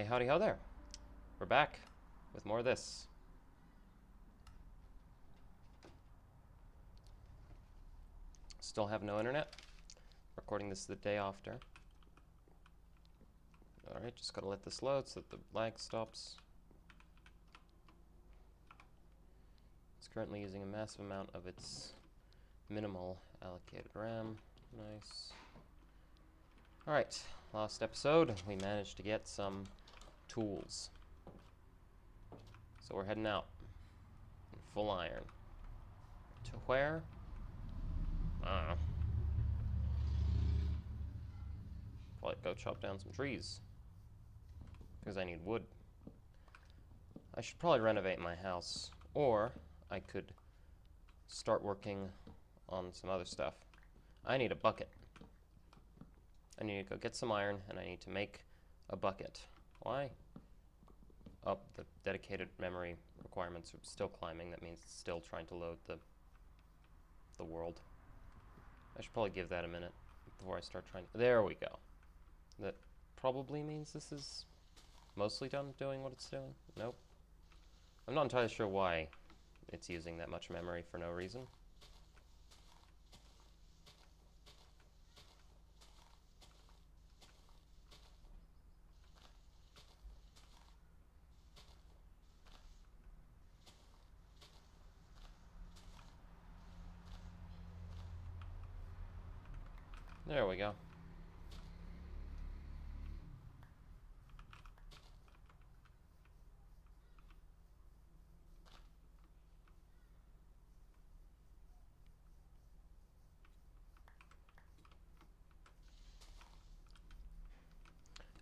Howdy ho there. We're back with more of this. Still have no internet. Recording this the day after. Alright, just gotta let this load so that the lag stops. It's currently using a massive amount of its minimal allocated RAM. Nice. Alright, last episode we managed to get some tools. So we're heading out in full iron. To where? I don't know. Probably go chop down some trees. Because I need wood. I should probably renovate my house. Or I could start working on some other stuff. I need a bucket. I need to go get some iron and I need to make a bucket. Why? Oh, the dedicated memory requirements are still climbing. That means it's still trying to load the world. I should probably give that a minute before I start trying to... There we go. That probably means this is mostly done doing what it's doing. Nope. I'm not entirely sure why it's using that much memory for no reason. There we go.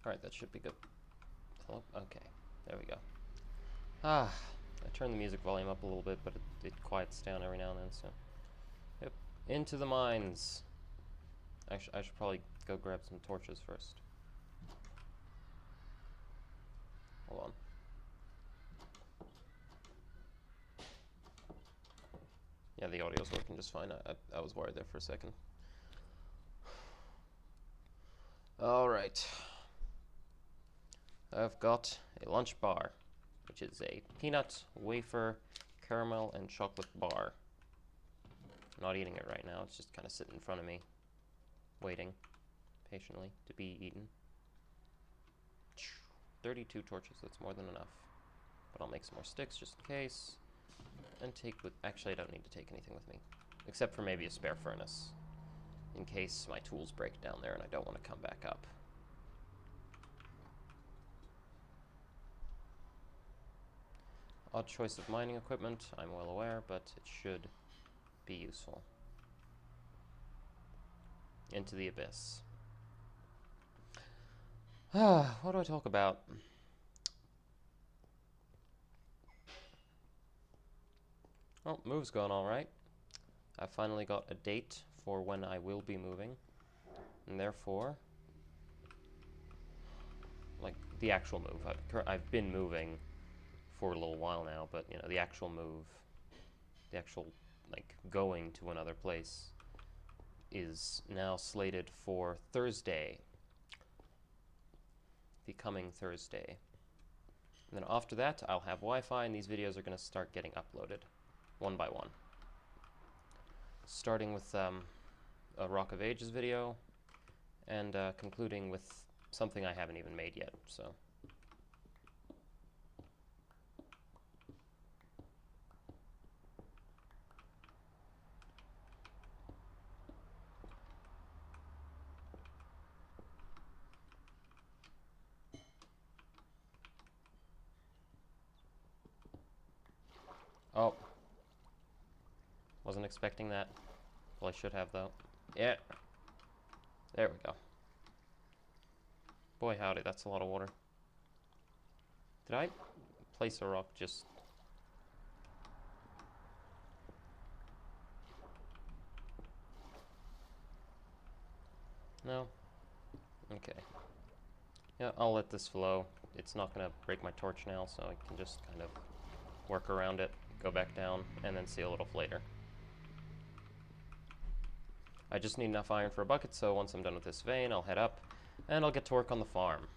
Alright, that should be good. Hello? Okay, there we go. I turned the music volume up a little bit, but it quiets down every now and then, so... Yep, into the mines! Actually, I should probably go grab some torches first. Hold on. Yeah, the audio's working just fine. I was worried there for a second. Alright. I've got a lunch bar, which is a peanut, wafer, caramel, and chocolate bar. I'm not eating it right now, it's just kind of sitting in front of me, waiting patiently to be eaten. 32 torches, that's more than enough. But I'll make some more sticks just in case. And take with... Actually, I don't need to take anything with me. Except for maybe a spare furnace. In case my tools break down there and I don't want to come back up. Odd choice of mining equipment, I'm well aware, but it should be useful. Into the abyss. What do I talk about? Oh, move's going alright. I finally got a date for when I will be moving. And therefore, like, the actual move. I've been moving for a little while now, but, you know, the actual move, the actual, like, going to another place is now slated for Thursday. The coming Thursday. And then after that, I'll have Wi-Fi, and these videos are going to start getting uploaded, one by one. Starting with a Rock of Ages video, and concluding with something I haven't even made yet, so... Oh. Wasn't expecting that. Well, I should have, though. Yeah. There we go. Boy, howdy, that's a lot of water. Did I place a rock just... No? Okay. Yeah, I'll let this flow. It's not going to break my torch now, so I can just kind of work around it, go back down, and then seal it off later. I just need enough iron for a bucket, so once I'm done with this vein, I'll head up, and I'll get to work on the farm.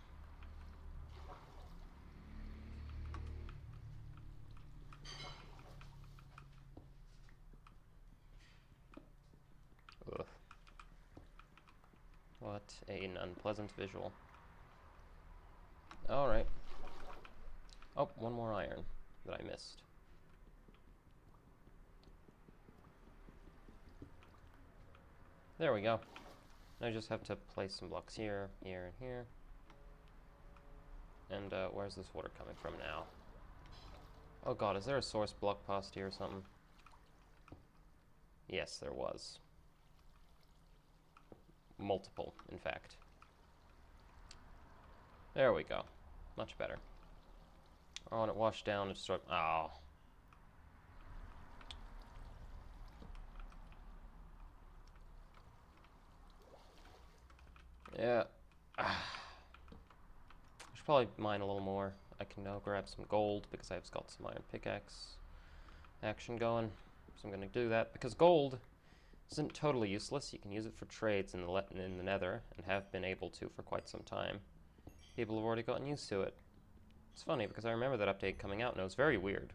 What an unpleasant visual. Alright. Oh, one more iron that I missed. There we go. I just have to place some blocks here, here, and here. And where's this water coming from now? Oh god, is there a source block past here or something? Yes, there was. Multiple, in fact. There we go. Much better. Oh, and it washed down and just sort of... Oh. Yeah. I should probably mine a little more. I can now grab some gold because I've got some iron pickaxe action going. So I'm going to do that because gold isn't totally useless. You can use it for trades in the nether and have been able to for quite some time. People have already gotten used to it. It's funny because I remember that update coming out and it was very weird.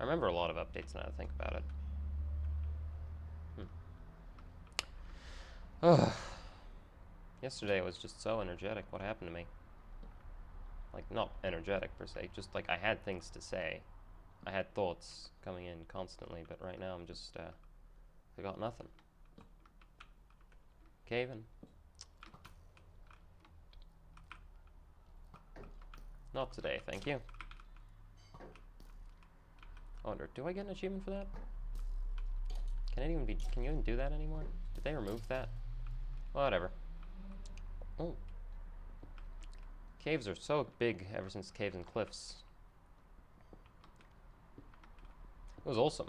I remember a lot of updates now that I think about it. Ugh. Yesterday I was just so energetic. What happened to me? Like, not energetic per se, just like I had things to say. I had thoughts coming in constantly, but right now I'm just, I got nothing. Caving. Not today, thank you. I wonder, do I get an achievement for that? Can you even do that anymore? Did they remove that? Whatever. Oh. Caves are so big ever since Caves and Cliffs. It was awesome.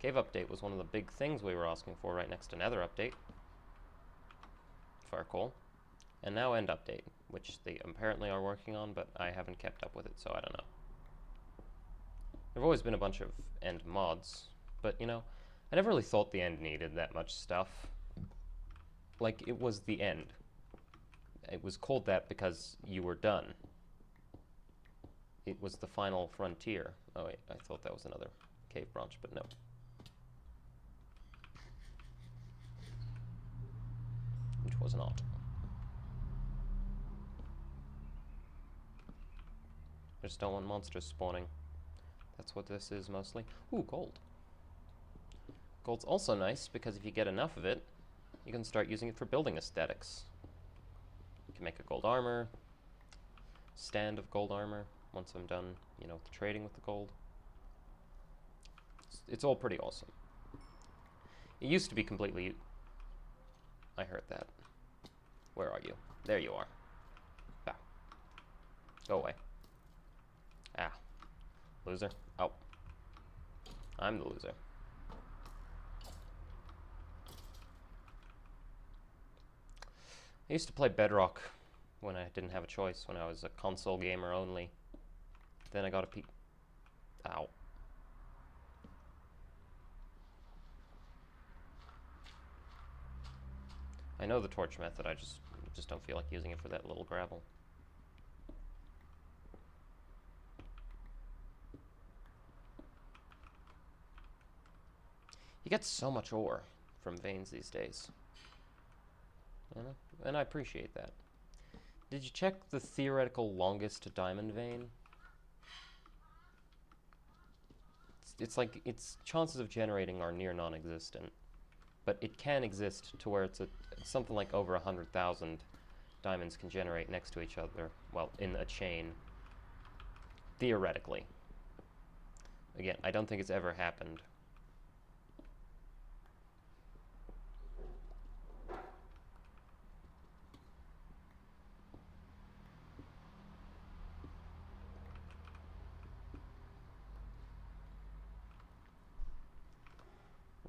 Cave update was one of the big things we were asking for right next to Nether update. Far cool. And now End update, which they apparently are working on, but I haven't kept up with it, so I don't know. There've always been a bunch of End mods, but you know, I never really thought the End needed that much stuff. Like, it was the end. It was called that because you were done. It was the final frontier. Oh wait, I thought that was another cave branch, but no. Which was not. I just don't want monsters spawning. That's what this is mostly. Ooh, gold. Gold's also nice because if you get enough of it, you can start using it for building aesthetics. You can make a gold armor, stand of gold armor, once I'm done, you know, trading with the gold. It's all pretty awesome. It used to be completely... I heard that. Where are you? There you are. Ah. Go away. Ah. Loser. Oh. I'm the loser. I used to play Bedrock when I didn't have a choice, when I was a console gamer only. Then I got a Ow. I know the torch method, I just don't feel like using it for that little gravel. You get so much ore from veins these days. You know? And I appreciate that. Did you check the theoretical longest diamond vein? It's like, its chances of generating are near non-existent. But it can exist to where it's something like over 100,000 diamonds can generate next to each other, well, in a chain. Theoretically. Again, I don't think it's ever happened.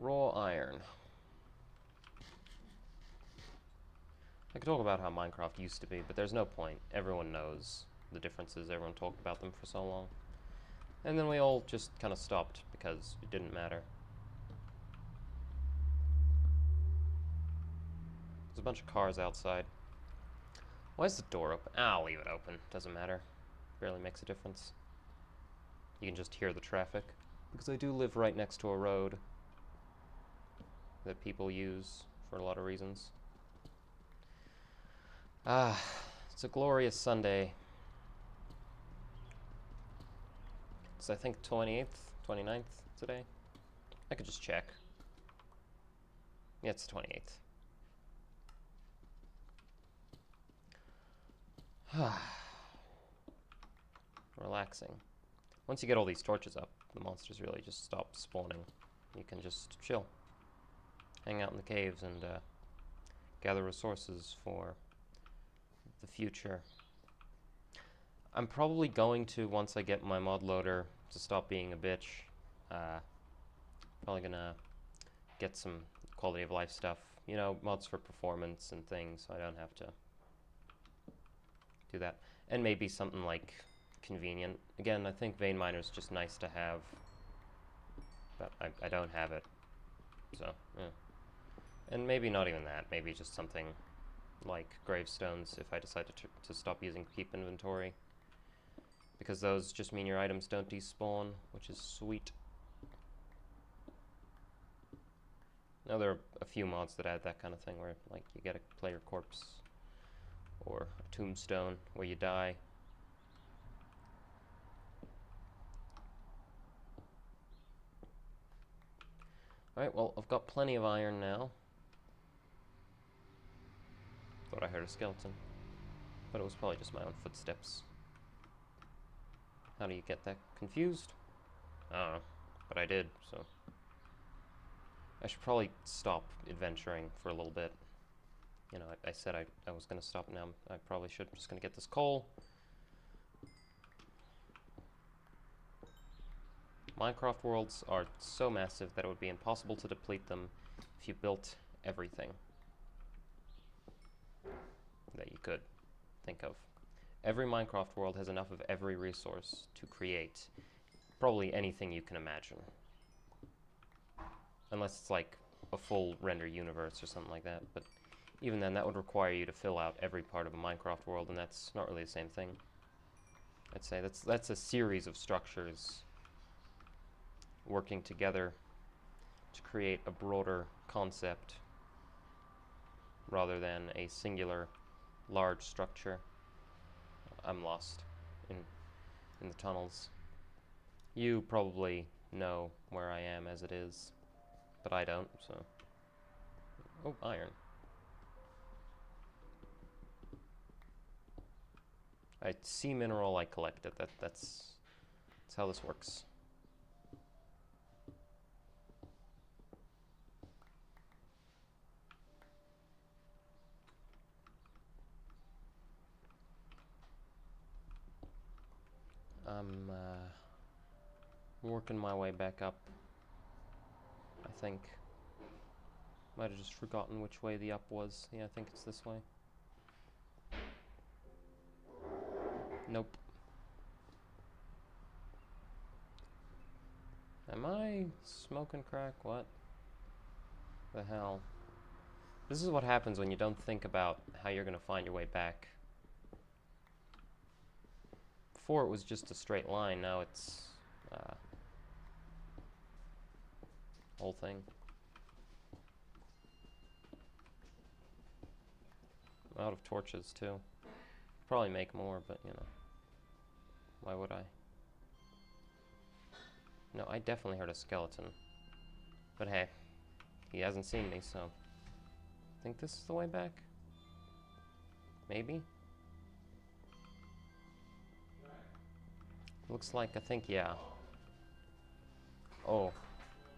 Raw iron. I could talk about how Minecraft used to be, but there's no point. Everyone knows the differences. Everyone talked about them for so long. And then we all just kind of stopped because it didn't matter. There's a bunch of cars outside. Why is the door open? I'll leave it open. Doesn't matter. Barely makes a difference. You can just hear the traffic. Because I do live right next to a road that people use for a lot of reasons. Ah, it's a glorious Sunday. It's, I think, 28th, 29th today. I could just check. Yeah, it's the 28th. Relaxing. Once you get all these torches up, the monsters really just stop spawning. You can just chill. Hang out in the caves and gather resources for the future. I'm probably going to, once I get my mod loader to stop being a bitch, probably gonna get some quality of life stuff. You know, mods for performance and things, so I don't have to do that. And maybe something like convenient. Again, I think Vein Miner is just nice to have, but I don't have it. So, yeah. And maybe not even that. Maybe just something like gravestones if I decide to stop using keep inventory. Because those just mean your items don't despawn, which is sweet. Now there are a few mods that add that kind of thing where like you get a player corpse or a tombstone where you die. Alright, well, I've got plenty of iron now. Thought I heard a skeleton, but it was probably just my own footsteps. How do you get that confused? I don't know, but I did, so. I should probably stop adventuring for a little bit. You know, I said I was going to stop now. I probably should. I'm just going to get this coal. Minecraft worlds are so massive that it would be impossible to deplete them if you built everything that you could think of. Every Minecraft world has enough of every resource to create probably anything you can imagine. Unless it's like a full render universe or something like that, but even then that would require you to fill out every part of a Minecraft world, and that's not really the same thing. I'd say that's a series of structures working together to create a broader concept rather than a singular large structure. I'm lost in the tunnels. You probably know where I am as it is, but I don't, so. Oh, iron. I see mineral, I collect it. That's how this works. I'm working my way back up, I think. Might have just forgotten which way the up was. Yeah, I think it's this way. Nope. Am I smoking crack? What the hell? This is what happens when you don't think about how you're going to find your way back. Before it was just a straight line, now it's whole thing. I'm out of torches too. Probably make more, but you know, why would I? No, I definitely heard a skeleton. But hey, he hasn't seen me, so I think this is the way back? Maybe? Looks like, I think, yeah. Oh,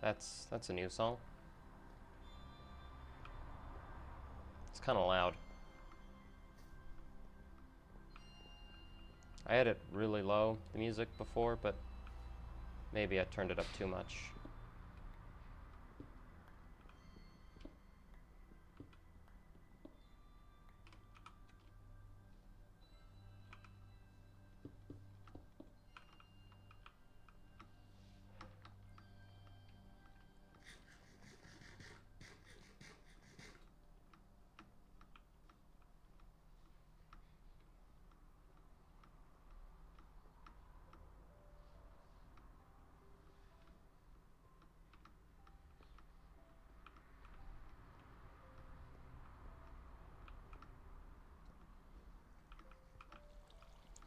that's a new song. It's kind of loud. I had it really low, the music, before, but maybe I turned it up too much.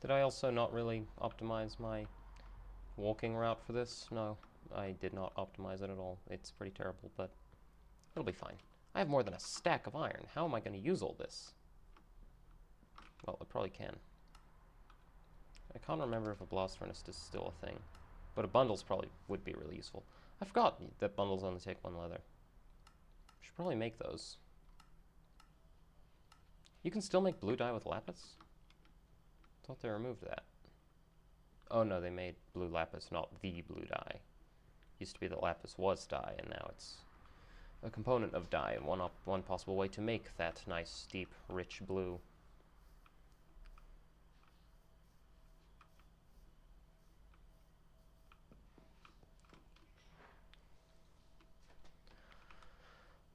Did I also not really optimize my walking route for this? No, I did not optimize it at all. It's pretty terrible, but it'll be fine. I have more than a stack of iron. How am I going to use all this? Well, I probably can. I can't remember if a blast furnace is still a thing, but a bundles probably would be really useful. I forgot that bundles only take 1 leather. Should probably make those. You can still make blue dye with lapis? Thought they removed that. Oh no, they made blue lapis, not the blue dye. Used to be that lapis was dye, and now it's a component of dye, and one possible way to make that nice, deep, rich blue.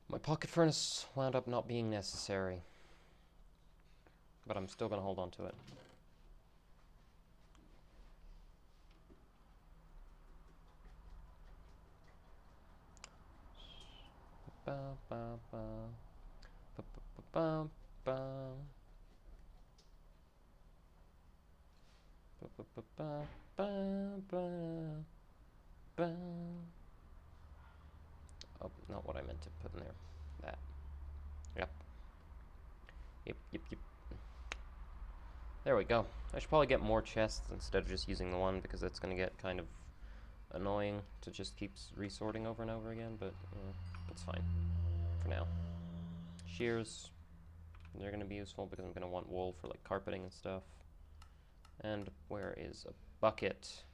My pocket furnace wound up not being necessary, but I'm still going to hold on to it. Ba, ba, ba. Ba, ba, ba, ba. Ba, ba, ba, ba, ba, ba. Oh, not what I meant to put in there. That. Yep. Yep. There we go. I should probably get more chests instead of just using the one, because it's going to get kind of annoying to just keep resorting over and over again, but that's fine for now. Shears, they're going to be useful because I'm going to want wool for like carpeting and stuff. And where is a bucket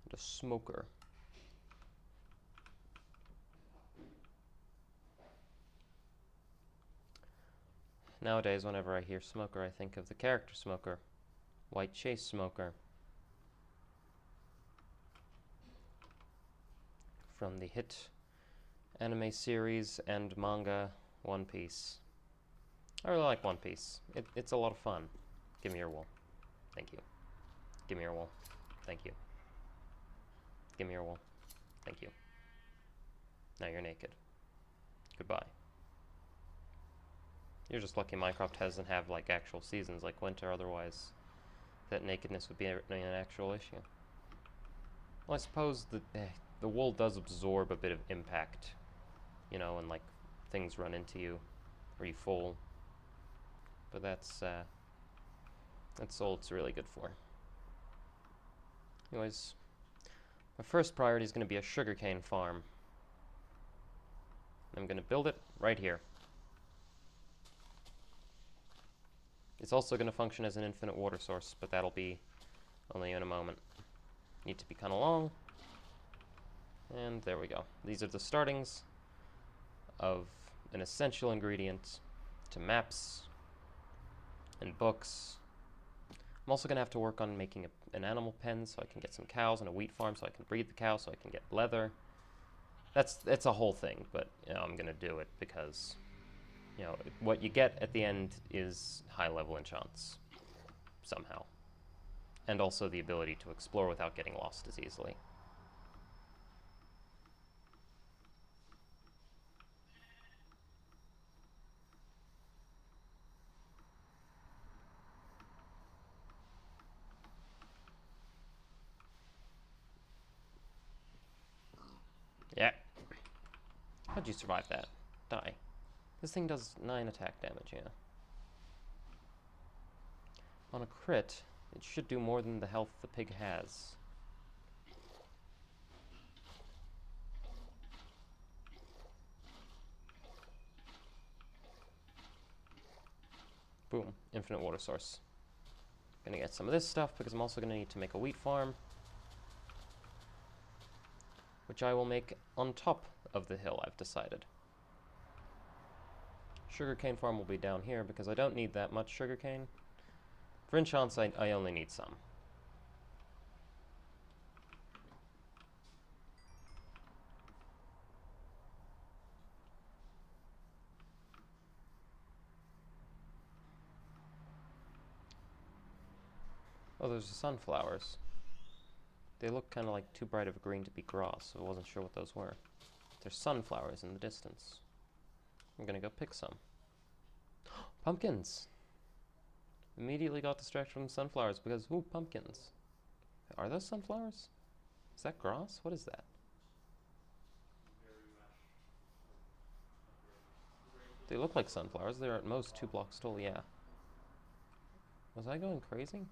and a smoker? Nowadays, whenever I hear smoker, I think of the character Smoker, White Chase Smoker, from the hit anime series and manga One Piece. I really like One Piece. It's a lot of fun. Give me your wool. Thank you. Give me your wool. Thank you. Give me your wool. Thank you. Now you're naked. Goodbye. You're just lucky Minecraft doesn't have like actual seasons like winter, otherwise that nakedness would be an actual issue. Well, I suppose the wool does absorb a bit of impact, you know, and like things run into you or you fall. But that's all it's really good for. Anyways, my first priority is going to be a sugarcane farm. I'm going to build it right here. It's also going to function as an infinite water source, but that'll be only in a moment. Need to be kind of long. And there we go. These are the startings of an essential ingredient to maps and books. I'm also going to have to work on making an animal pen so I can get some cows, and a wheat farm so I can breed the cows so I can get leather. That's a whole thing, but you know, I'm going to do it because you know, what you get at the end is high-level enchants, somehow. And also the ability to explore without getting lost as easily. Yeah. How'd you survive that? Die. This thing does 9 attack damage, yeah. On a crit, it should do more than the health the pig has. Boom. Infinite water source. Gonna get some of this stuff because I'm also gonna need to make a wheat farm, which I will make on top of the hill, I've decided. Sugarcane farm will be down here because I don't need that much sugarcane. For enchants, I only need some. Oh, there's the sunflowers. They look kind of like too bright of a green to be grass, so I wasn't sure what those were. There's sunflowers in the distance. I'm gonna go pick some. Pumpkins! Immediately got distracted from the sunflowers because, ooh, pumpkins. Are those sunflowers? Is that grass? What is that? They look like sunflowers. They're at most 2 blocks tall, yeah. Was I going crazy?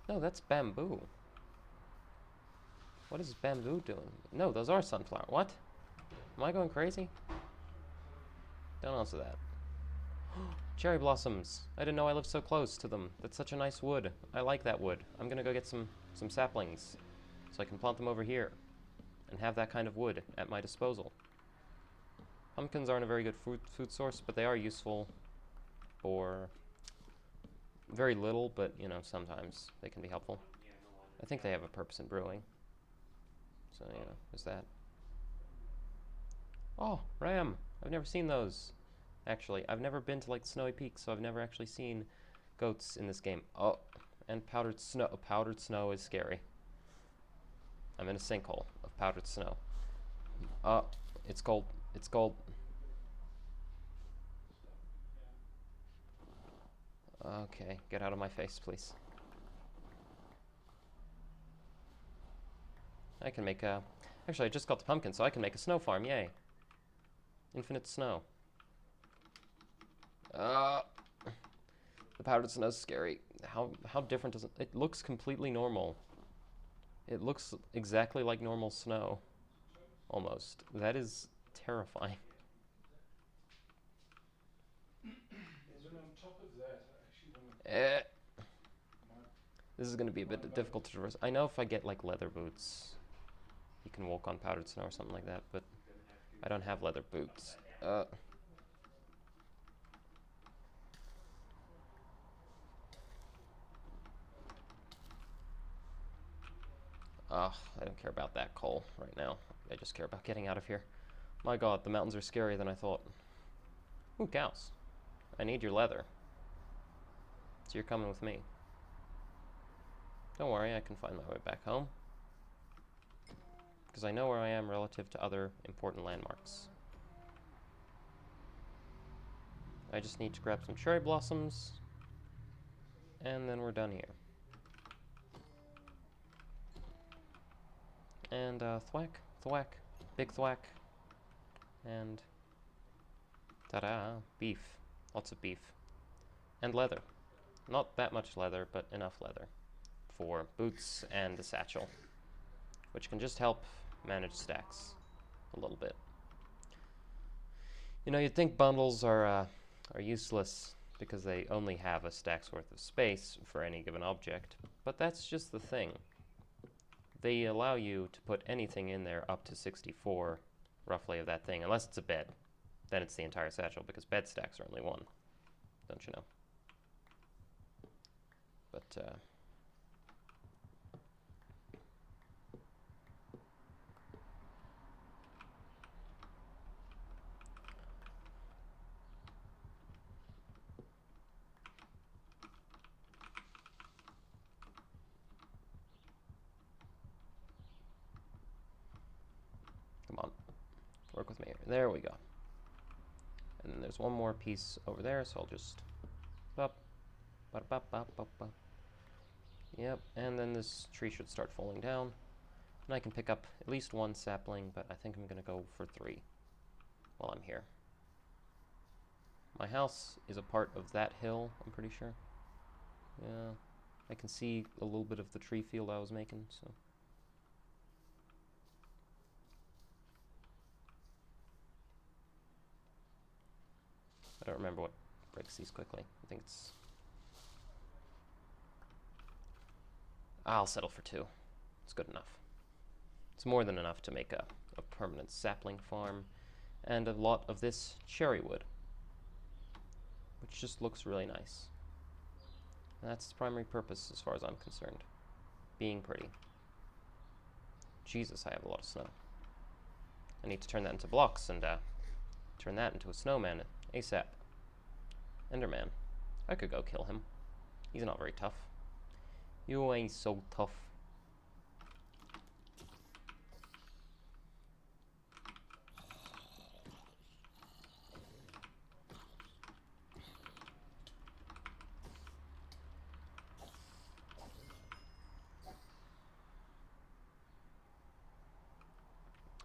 No, that's bamboo. What is bamboo doing? No, those are sunflower. What? Am I going crazy? Don't answer that. Cherry blossoms. I didn't know I lived so close to them. That's such a nice wood. I like that wood. I'm gonna go get some saplings so I can plant them over here and have that kind of wood at my disposal. Pumpkins aren't a very good food source, but they are useful for very little, but, you know, sometimes they can be helpful. I think they have a purpose in brewing. So, you know, there's that. Oh, ram! I've never seen those. Actually, I've never been to, like, Snowy Peak, so I've never actually seen goats in this game. Oh, and powdered snow. Powdered snow is scary. I'm in a sinkhole of powdered snow. Oh, it's cold. It's cold. Okay, get out of my face, please. I can make a... Actually, I just got the pumpkin, so I can make a snow farm. Yay. Infinite snow. The powdered snow is scary. How different does it... It looks completely normal. It looks exactly like normal snow. Almost. That is terrifying. And then on top of that, I actually want to... This is going to be a bit difficult to traverse. I know if I get, like, leather boots, you can walk on powdered snow or something like that, but I don't have leather boots. I don't care about that coal right now. I just care about getting out of here. My god, the mountains are scarier than I thought. Ooh, cows. I need your leather. So you're coming with me. Don't worry, I can find my way back home. Because I know where I am relative to other important landmarks. I just need to grab some cherry blossoms. And then we're done here. And thwack, thwack, big thwack. And ta-da, beef. Lots of beef. And leather. Not that much leather, but enough leather for boots and a satchel, which can just help manage stacks a little bit. You know, you'd think bundles are useless because they only have a stack's worth of space for any given object, but that's just the thing. They allow you to put anything in there up to 64, roughly, of that thing, unless it's a bed. Then it's the entire satchel, because bed stacks are only one. Don't you know? But, come on. Work with me here. There we go. And then there's one more piece over there, so I'll just... Up. Yep, and then this tree should start falling down. And I can pick up at least one sapling, but I think I'm going to go for 3 while I'm here. My house is a part of that hill, I'm pretty sure. Yeah, I can see a little bit of the tree field I was making, so... I don't remember what breaks these quickly. I think it's... I'll settle for 2. It's good enough. It's more than enough to make a permanent sapling farm and a lot of this cherry wood, which just looks really nice. And that's the primary purpose as far as I'm concerned. Being pretty. Jesus, I have a lot of snow. I need to turn that into blocks and turn that into a snowman ASAP. Enderman. I could go kill him. He's not very tough. You ain't so tough.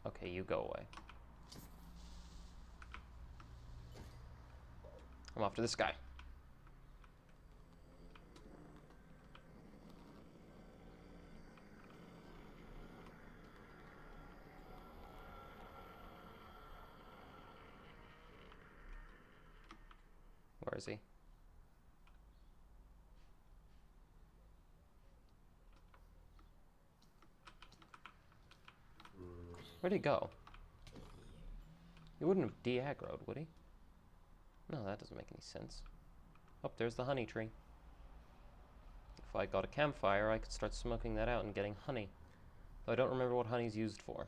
Okay, you go away. I'm after this guy. Where is he? Where'd he go? He wouldn't have de-aggroed, would he? No, that doesn't make any sense. Oh, there's the honey tree. If I got a campfire, I could start smoking that out and getting honey. Though I don't remember what honey's used for,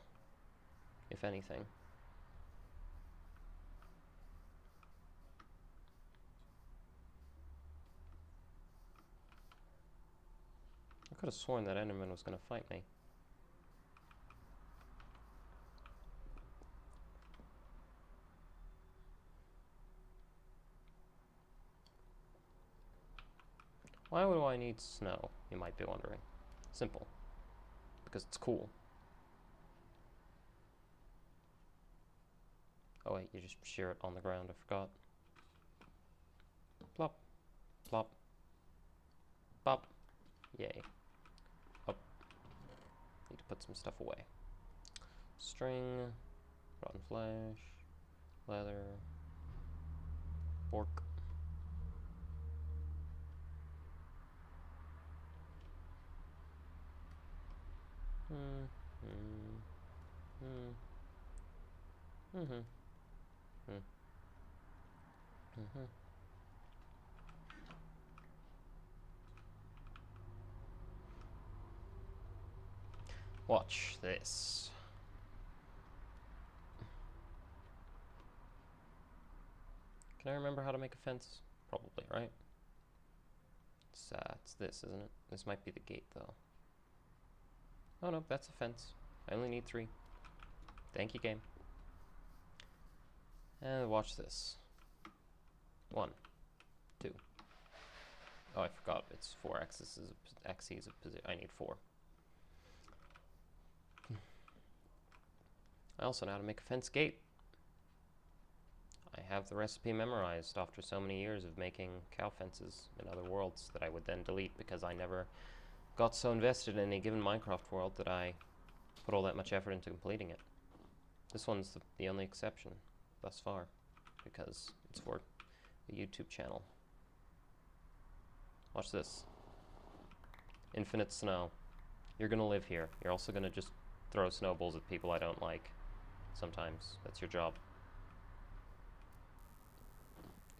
if anything. I could have sworn that Enderman was going to fight me. Why would I need snow, you might be wondering. Simple. Because it's cool. Oh wait, you just shear it on the ground, I forgot. Plop. Plop. Bop. Yay. Up. Need to put some stuff away. String. Rotten flesh. Leather. Pork. Watch this. Can I remember how to make a fence? Probably, right? It's this, isn't it? This might be the gate, though. Oh no, that's a fence. I only need 3. Thank you, game. And watch this. 1, 2. Oh, I forgot. It's 4 axes of position. I need 4. I also know how to make a fence gate. I have the recipe memorized after so many years of making cow fences in other worlds that I would then delete because I never got so invested in a given Minecraft world that I put all that much effort into completing it. This one's the only exception thus far because it's for a YouTube channel. Watch this. Infinite snow. You're gonna live here. You're also gonna just throw snowballs at people I don't like. Sometimes. That's your job.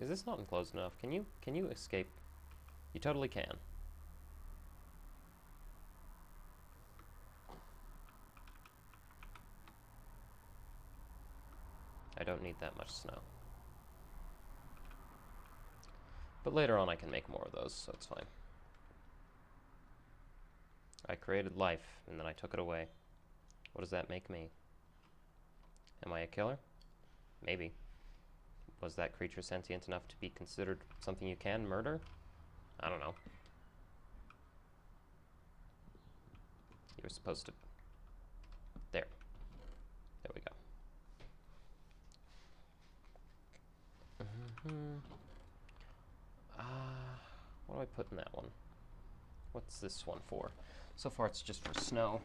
Is this not enclosed enough? Can you escape? You totally can. I don't need that much snow. But later on I can make more of those, so it's fine. I created life, and then I took it away. What does that make me? Am I a killer? Maybe. Was that creature sentient enough to be considered something you can murder? I don't know. You were supposed to... There. There we go. What do I put in that one? What's this one for? So far it's just for snow.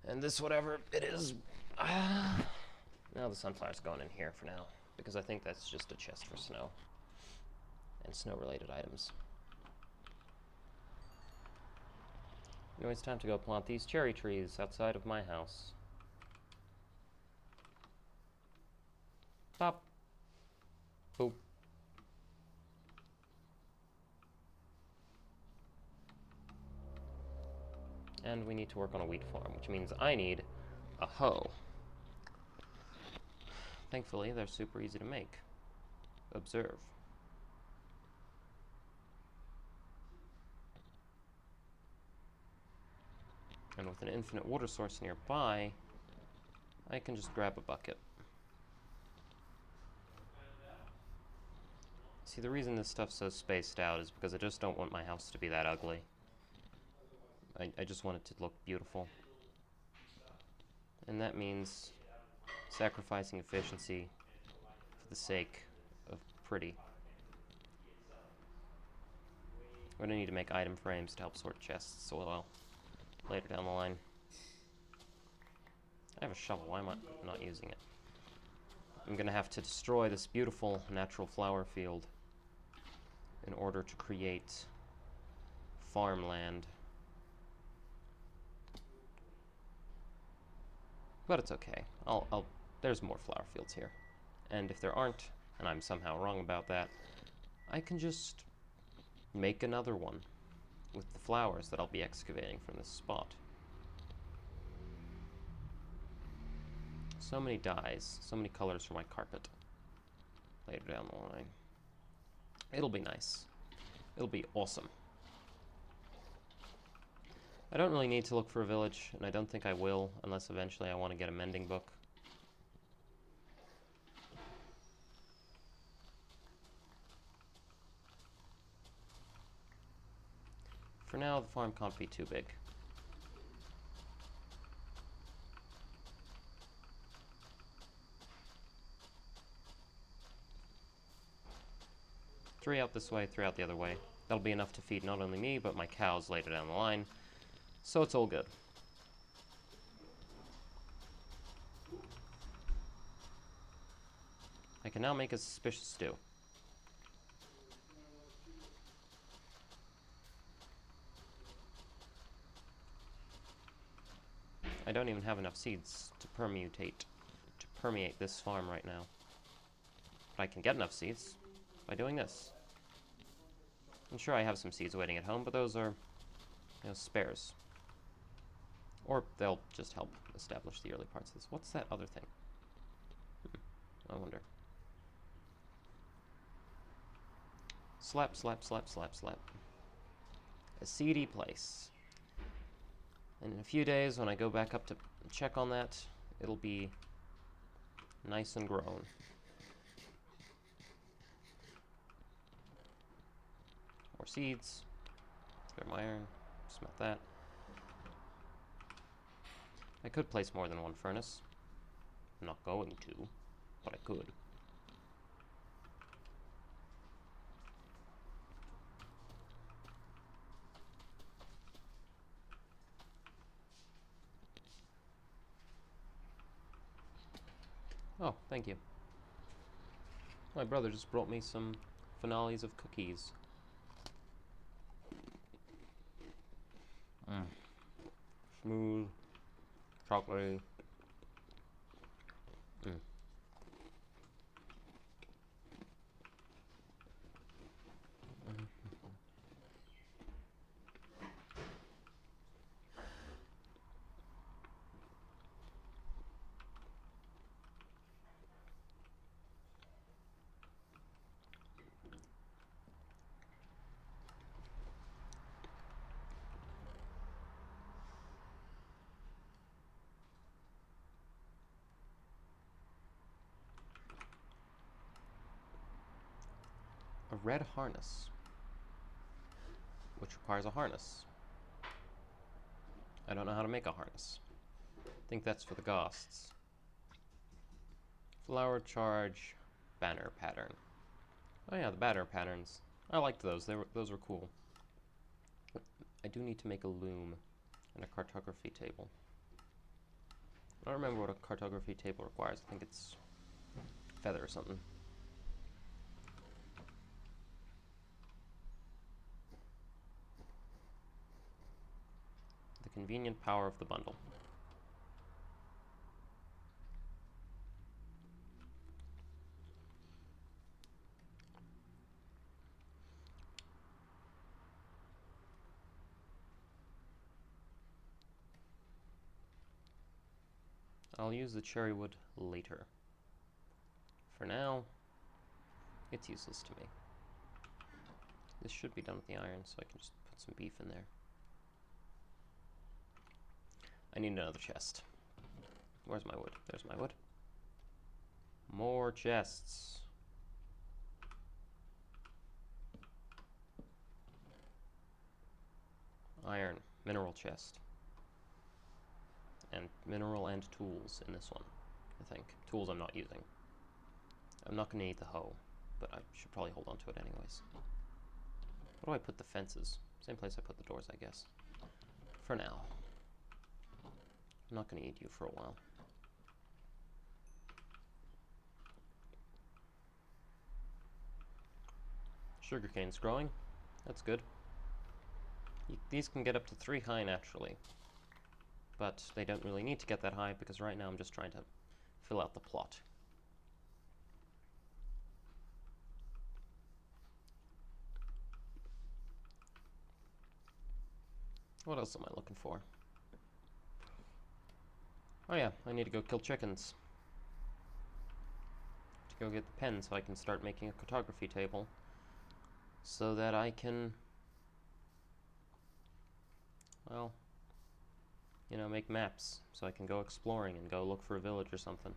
And this whatever it is... Now the sunflower's going in here for now. Because I think that's just a chest for snow. And snow-related items. Anyway, it's time to go plant these cherry trees outside of my house. Pop. Boop. And we need to work on a wheat farm, which means I need a hoe. Thankfully, they're super easy to make. Observe. And with an infinite water source nearby, I can just grab a bucket. See, the reason this stuff's so spaced out is because I just don't want my house to be that ugly. I just want it to look beautiful. And that means sacrificing efficiency for the sake of pretty. We're going to need to make item frames to help sort chests a little later down the line. I have a shovel. Why am I not using it? I'm going to have to destroy this beautiful natural flower field in order to create farmland. But it's okay. There's more flower fields here. And if there aren't, and I'm somehow wrong about that, I can just make another one with the flowers that I'll be excavating from this spot. So many dyes, so many colors for my carpet later down the line. It'll be nice. It'll be awesome. I don't really need to look for a village, and I don't think I will, unless eventually I want to get a mending book. For now, the farm can't be too big. Three out this way, three out the other way. That'll be enough to feed not only me, but my cows later down the line. So it's all good. I can now make a suspicious stew. I don't even have enough seeds to permeate this farm right now. But I can get enough seeds by doing this. I'm sure I have some seeds waiting at home, but those are, spares. Or they'll just help establish the early parts of this. What's that other thing? I wonder. Slap, slap, slap, slap, slap. A seedy place. And in a few days, when I go back up to check on that, it'll be nice and grown. More seeds. Grab my iron. Smelt that. I could place more than one furnace. I'm not going to, but I could. Oh, thank you. My brother just brought me some finales of cookies. Smooth, chocolatey. A red harness, which requires a harness. I don't know how to make a harness. I think that's for the ghosts. Flower charge, banner pattern. Oh yeah, the banner patterns. I liked those. Those were cool. I do need to make a loom and a cartography table. I don't remember what a cartography table requires. I think it's feather or something. The convenient power of the bundle. I'll use the cherry wood later. For now, it's useless to me. This should be done with the iron, so I can just put some beef in there. I need another chest. Where's my wood? There's my wood. More chests. Iron, mineral chest. and mineral and tools in this one, I think. Tools I'm not using. I'm not going to need the hoe, but I should probably hold on to it anyways. Where do I put the fences? Same place I put the doors, I guess. For now. I'm not going to eat you for a while. Sugarcane's growing. That's good. These can get up to 3 high naturally, but they don't really need to get that high because right now I'm just trying to fill out the plot. What else am I looking for? Oh yeah, I need to go kill chickens. To go get the pen so I can start making a cartography table so that I can, well, you know, make maps so I can go exploring and go look for a village or something.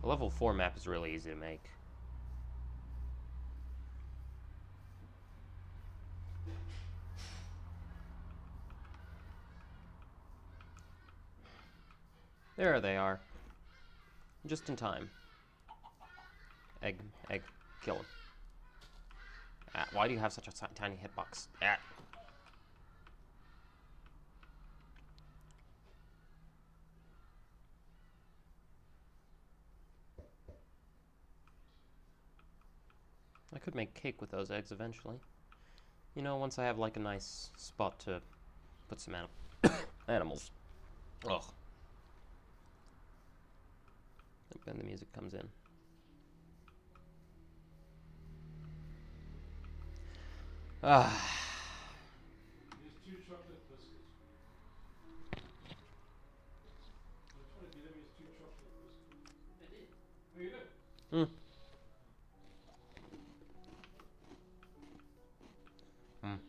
A level 4 map is really easy to make. There they are. Just in time. Egg, kill him. Ah, why do you have such a tiny hitbox? Ah. I could make cake with those eggs eventually. You know, once I have like a nice spot to put some animals. Ugh. Then the music comes in. Ah. There's 2 chocolate biscuits for you. I tried to get him his 2 chocolate biscuits. I did. Oh, you did? Mm. Mm.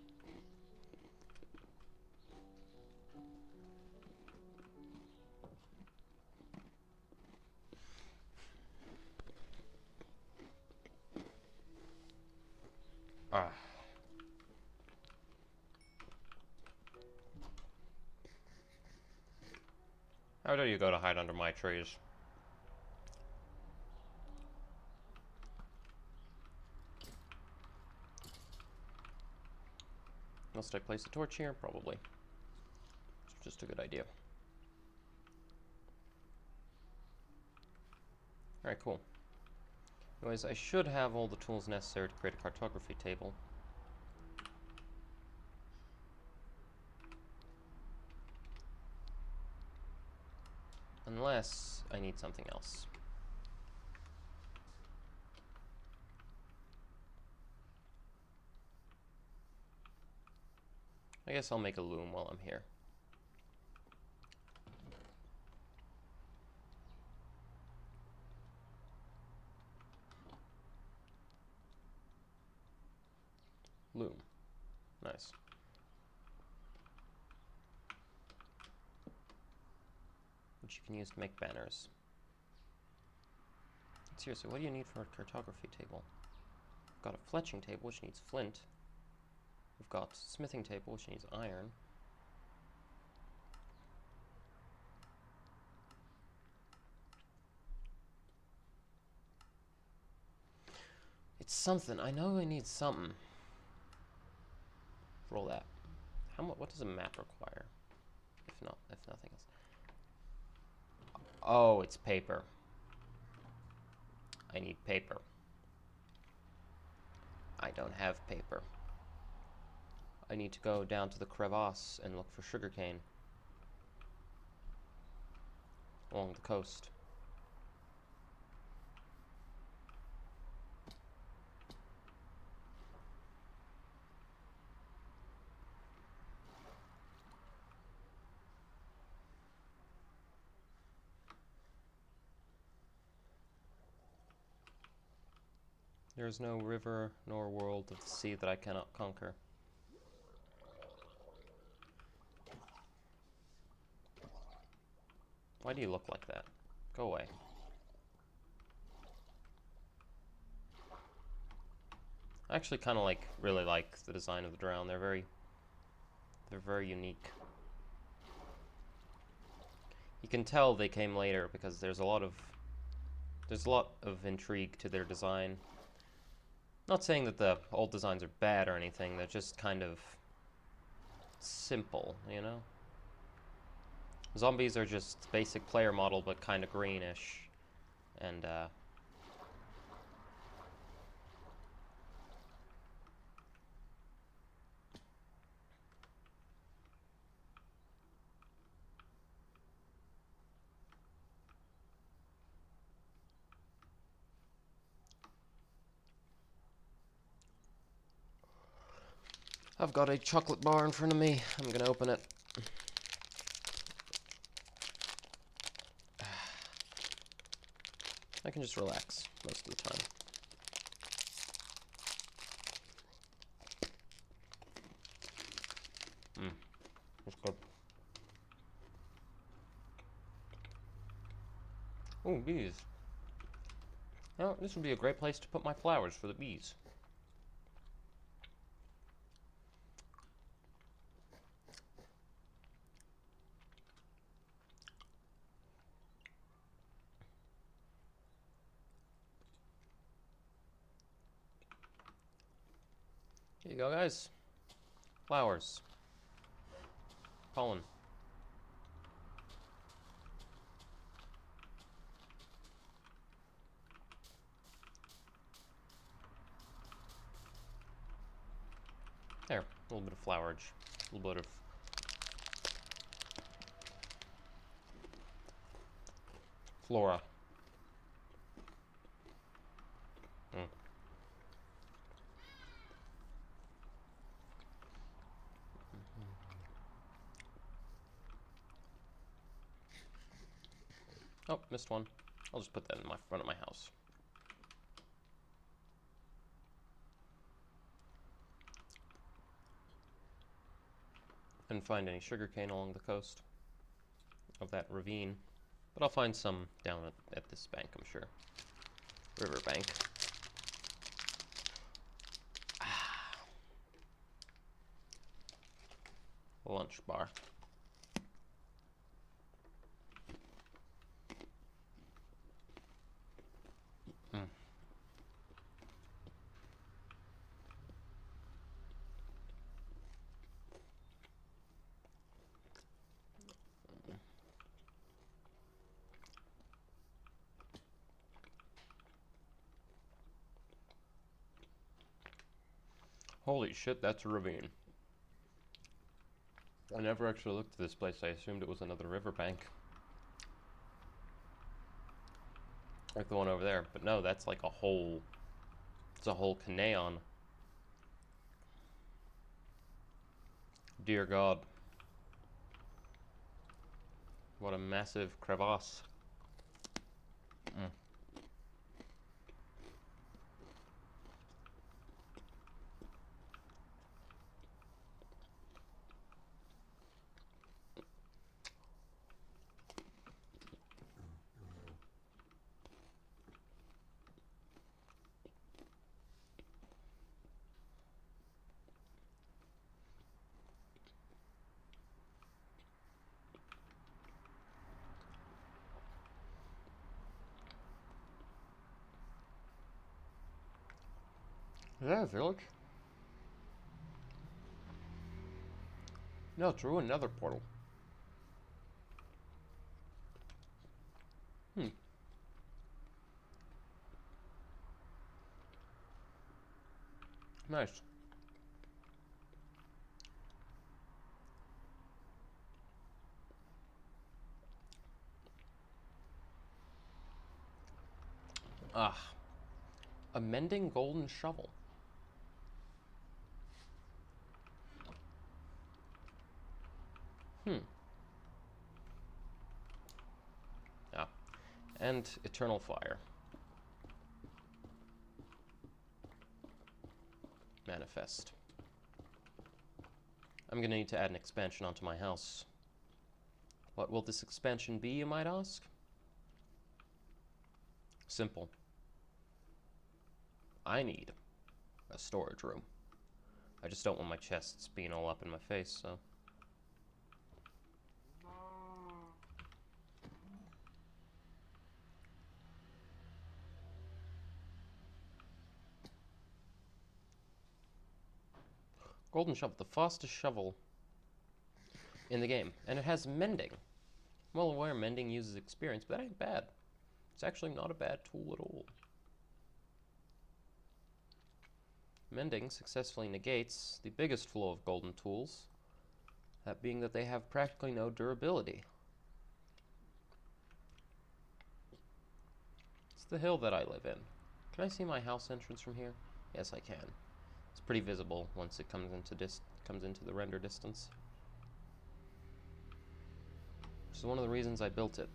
Ah. How dare you go to hide under my trees? Must I place a torch here? Probably. It's just a good idea. Alright, cool. Anyways, I should have all the tools necessary to create a cartography table. Unless I need something else. I guess I'll make a loom while I'm here. Loom. Nice. Which you can use to make banners. Seriously, what do you need for a cartography table? We've got a fletching table, which needs flint. We've got a smithing table, which needs iron. It's something. I know I need something. Roll that. What does a map require? If nothing else. Oh, it's paper. I need paper. I don't have paper. I need to go down to the crevasse and look for sugarcane along the coast. There is no river nor world of the sea that I cannot conquer. Why do you look like that? Go away. I actually kind of really like the design of the drone. They're very unique. You can tell they came later because there's a lot of intrigue to their design. Not saying that the old designs are bad or anything, they're just kind of simple, you know? Zombies are just basic player model, but kind of greenish. And, I've got a chocolate bar in front of me. I'm gonna open it. I can just relax most of the time. That's good. Ooh, bees. Well, this would be a great place to put my flowers for the bees. Here you go, guys. Flowers. Pollen. There, a little bit of flowerage. A little bit of flora. Oh, missed one. I'll just put that in my front of my house. Didn't find any sugarcane along the coast of that ravine, but I'll find some down at this bank, I'm sure. River bank. Lunch bar. Holy shit, that's a ravine. I never actually looked at this place. I assumed it was another riverbank. Like the one over there. But no, that's like it's a whole canyon. Dear God. What a massive crevasse. Is that a village? No, it's through another portal. Nice. Ah. A mending golden shovel. Ah. And eternal fire. Manifest. I'm gonna need to add an expansion onto my house. What will this expansion be, you might ask? Simple. I need a storage room. I just don't want my chests being all up in my face, so. Golden shovel, the fastest shovel in the game. And it has mending. I'm well aware mending uses experience, but that ain't bad. It's actually not a bad tool at all. Mending successfully negates the biggest flaw of golden tools, that being that they have practically no durability. It's the hill that I live in. Can I see my house entrance from here? Yes, I can. It's pretty visible once it comes into the render distance. Which is one of the reasons I built it.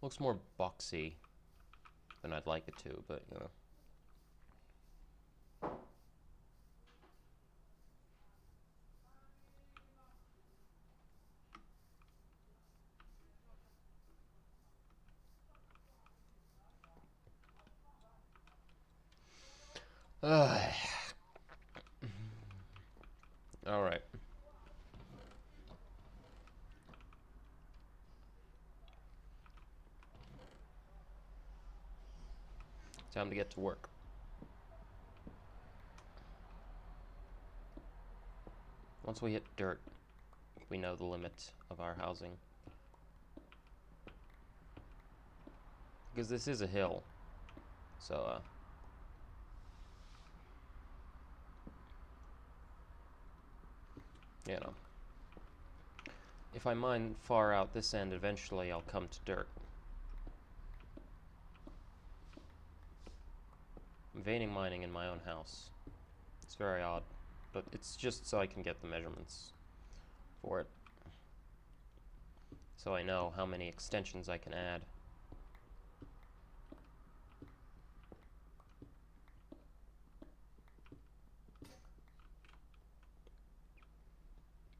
Looks more boxy than I'd like it to, but you know. All right. Time to get to work. Once we hit dirt, we know the limit of our housing. Because this is a hill. So, you know. If I mine far out this end, eventually I'll come to dirt. I'm veining mining in my own house. It's very odd, but it's just so I can get the measurements for it. So I know how many extensions I can add.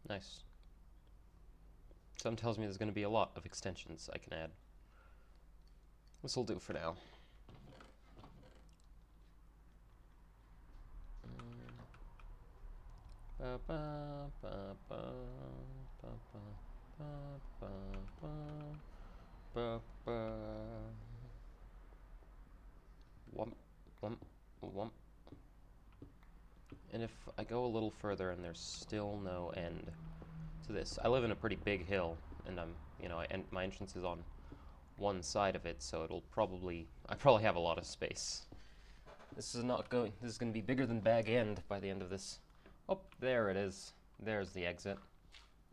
Nice. Some tells me there's going to be a lot of extensions I can add. This'll do for now. Wump, wump, wump. And if I go a little further and there's still no end to this, I live in a pretty big hill, and my entrance is on one side of it, so I probably have a lot of space. This is going to be bigger than Bag End by the end of this. Oh, there it is. There's the exit.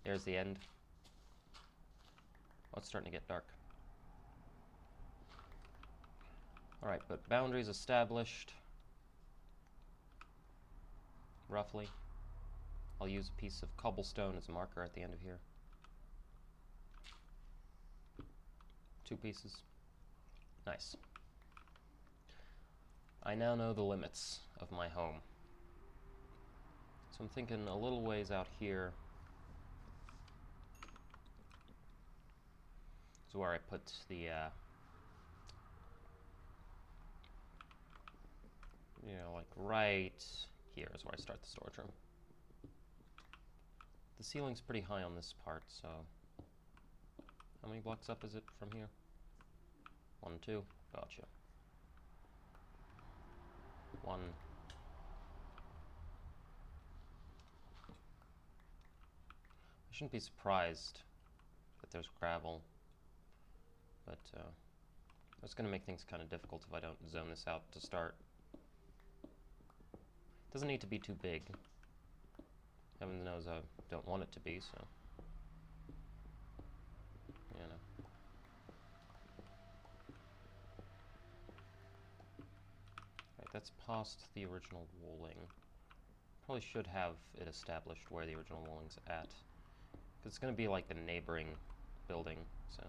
There's the end. Oh, it's starting to get dark. Alright, but boundaries established. Roughly. I'll use a piece of cobblestone as a marker at the end of here. 2 pieces. Nice. I now know the limits of my home. So I'm thinking a little ways out here is where I put the, like right here is where I start the storage room. The ceiling's pretty high on this part, so how many blocks up is it from here? 1, 2, gotcha. 1. I shouldn't be surprised that there's gravel, but that's going to make things kind of difficult if I don't zone this out to start. It doesn't need to be too big. Heaven knows I don't want it to be, so, you know. Right, that's past the original walling. Probably should have it established where the original walling's at. Because it's going to be like the neighboring building, so,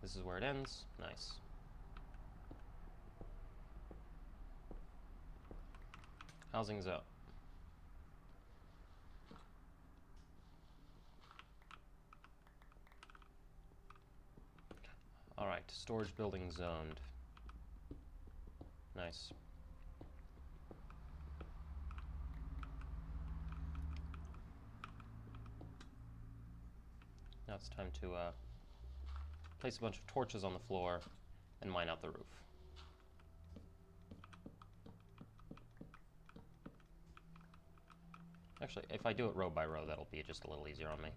this is where it ends. Nice. Housing's up. storage building zoned. Nice. Now it's time to place a bunch of torches on the floor and mine out the roof. Actually, if I do it row by row, that'll be just a little easier on me.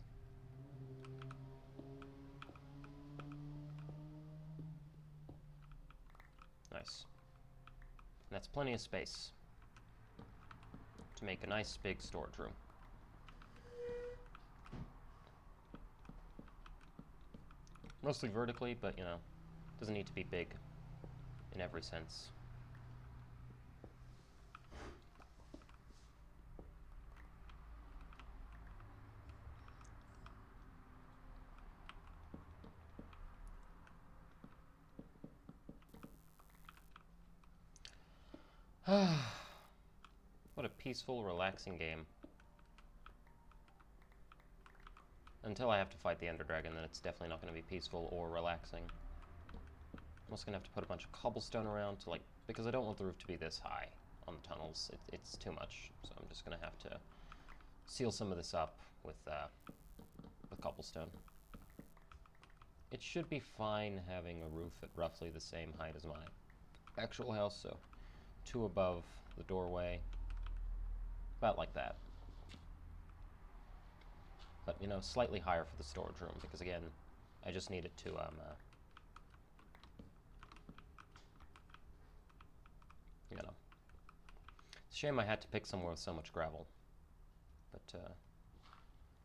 Nice. And that's plenty of space to make a nice big storage room. Mostly vertically, but, you know, doesn't need to be big in every sense. What a peaceful, relaxing game. Until I have to fight the Ender Dragon, then it's definitely not going to be peaceful or relaxing. I'm also going to have to put a bunch of cobblestone around to, like, because I don't want the roof to be this high on the tunnels. It's too much, so I'm just going to have to seal some of this up with cobblestone. It should be fine having a roof at roughly the same height as my actual house, so 2 above the doorway, about like that. But, you know, slightly higher for the storage room, because again, I just need it to, you know. It's a shame I had to pick somewhere with so much gravel. But,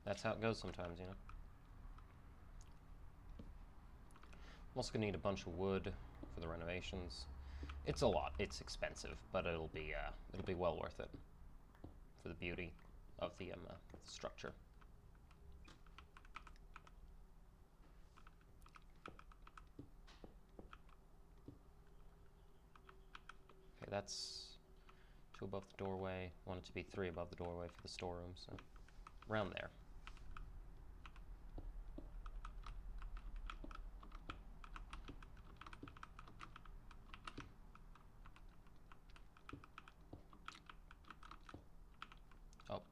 that's how it goes sometimes, you know. I'm also gonna need a bunch of wood for the renovations. It's a lot. It's expensive, but it'll be well worth it for the beauty of the structure. Okay, that's 2 above the doorway. I want it to be 3 above the doorway for the storeroom, so around there. Oh,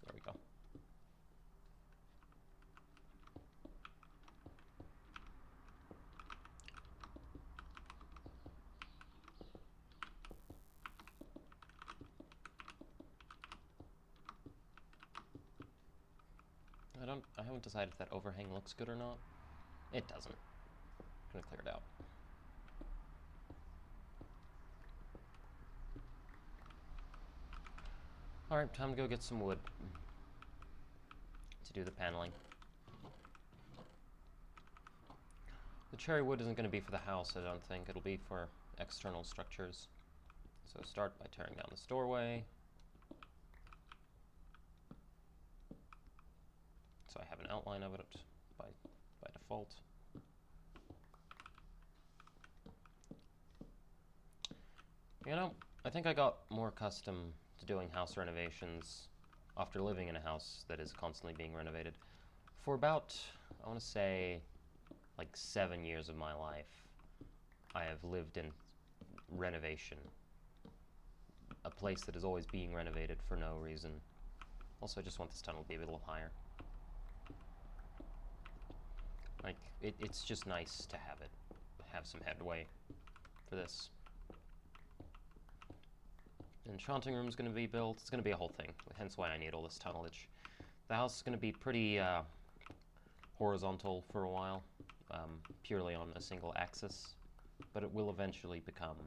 there we go. I haven't decided if that overhang looks good or not. It doesn't. I'm gonna clear it out. Alright, time to go get some wood to do the paneling. The cherry wood isn't going to be for the house, I don't think. It'll be for external structures. So start by tearing down this doorway. So I have an outline of it by default. You know, I think I got more accustomed to doing house renovations after living in a house that is constantly being renovated. For about, I want to say, like 7 years of my life, I have lived in renovation. A place that is always being renovated for no reason. Also, I just want this tunnel to be a little higher. Like, it's just nice to have some headway for this. The enchanting room is going to be built. It's going to be a whole thing, hence why I need all this tunnelage. The house is going to be pretty horizontal for a while, purely on a single axis, but it will eventually become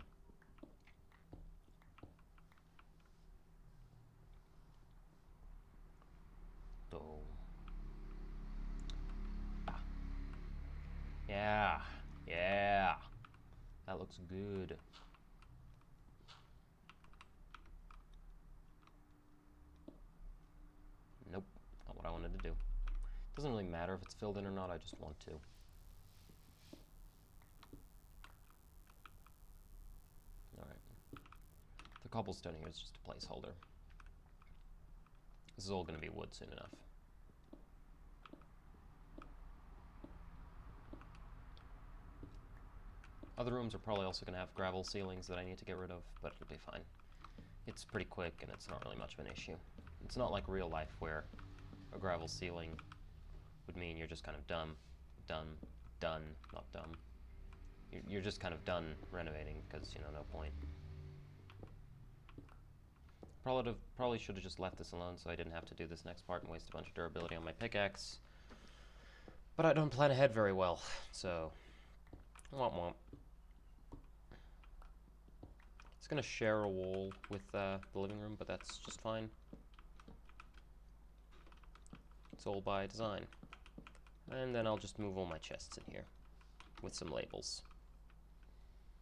Yeah, yeah, that looks good. Nope, not what I wanted to do. Doesn't really matter if it's filled in or not, I just want to. Alright. The cobblestone here is just a placeholder. This is all going to be wood soon enough. Other rooms are probably also going to have gravel ceilings that I need to get rid of, but it'll be fine. It's pretty quick, and it's not really much of an issue. It's not like real life, where a gravel ceiling would mean you're just kind of done, not dumb. You're just kind of done renovating, because, you know, no point. Probably should have just left this alone so I didn't have to do this next part and waste a bunch of durability on my pickaxe. But I don't plan ahead very well, so womp womp. It's gonna share a wall with the living room, but that's just fine. It's all by design. And then I'll just move all my chests in here with some labels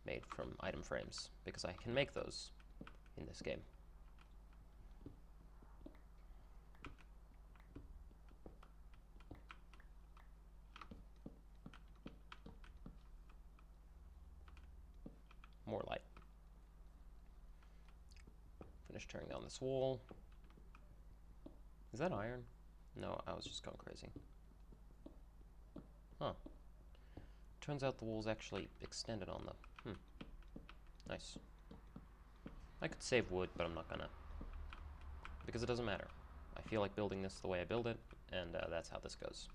made from item frames, because I can make those in this game. More light. Finish tearing down this wall. Is that iron? No, I was just going crazy. Huh. Turns out the wall's actually extended on them. Nice. I could save wood, but I'm not gonna. Because it doesn't matter. I feel like building this the way I build it, and that's how this goes.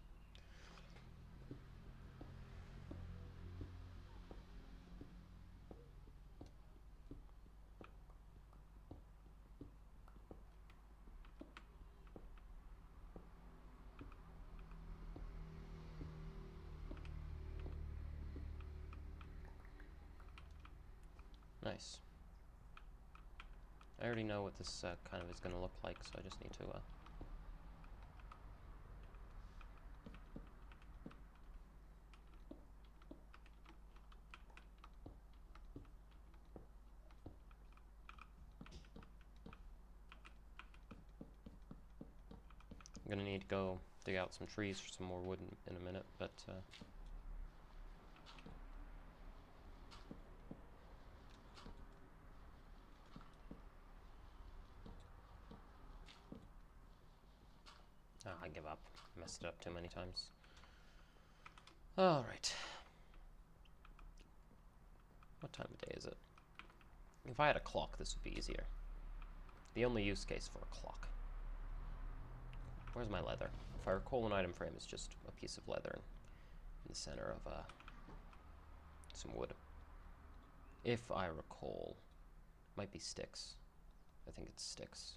Nice. I already know what this kind of is going to look like, so I just need to... I'm going to need to go dig out some trees for some more wood in a minute, but... I give up. Messed it up too many times. Alright. What time of day is it? If I had a clock, this would be easier. The only use case for a clock. Where's my leather? If I recall, an item frame is just a piece of leather in the center of some wood. If I recall. Might be sticks. I think it's sticks.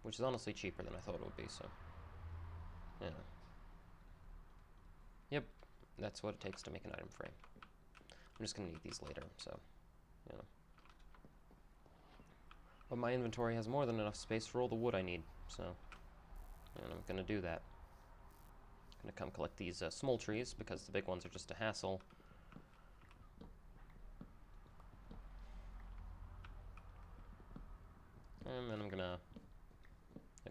Which is honestly cheaper than I thought it would be, so... yeah. Yep, that's what it takes to make an item frame. I'm just gonna need these later, so... you know. But my inventory has more than enough space for all the wood I need, so... and I'm gonna do that. I'm gonna come collect these small trees, because the big ones are just a hassle. And then I'm gonna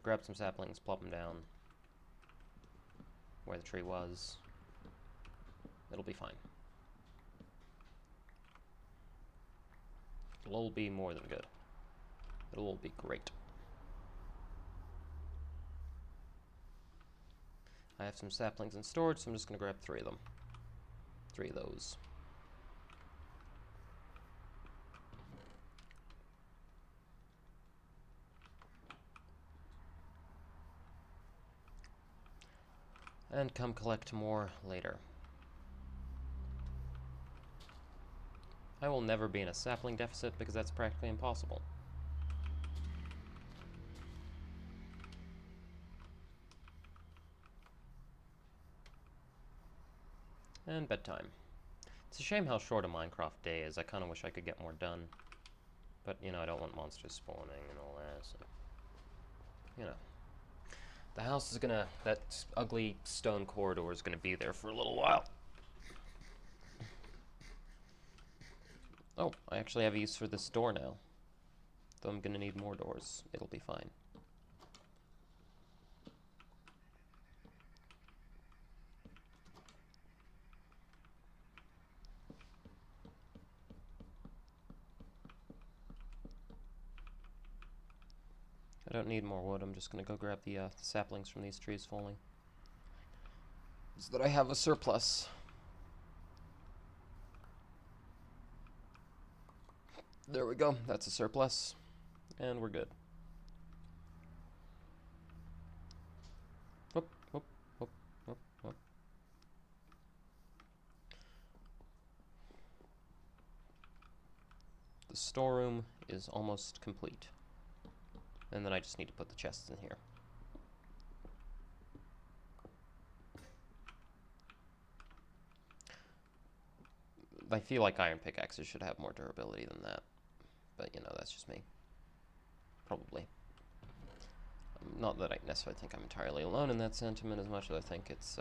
grab some saplings, plop them down where the tree was. It'll be fine. It'll all be more than good. It'll all be great. I have some saplings in storage, so I'm just gonna grab 3 of them. 3 of those. And come collect more later. I will never be in a sapling deficit because that's practically impossible. And bedtime. It's a shame how short a Minecraft day is. I kind of wish I could get more done. But, you know, I don't want monsters spawning and all that, so... you know. The house is gonna... that ugly stone corridor is gonna be there for a little while. Oh, I actually have a use for this door now. Though I'm gonna need more doors. It'll be fine. I don't need more wood. I'm just gonna go grab the saplings from these trees falling. is that I have a surplus. There we go. That's a surplus. And we're good. Whoop, whoop, whoop, whoop, whoop. The storeroom is almost complete. And then I just need to put the chests in here. I feel like iron pickaxes should have more durability than that. But, you know, that's just me. Probably. Not that I necessarily think I'm entirely alone in that sentiment as much as I think it's,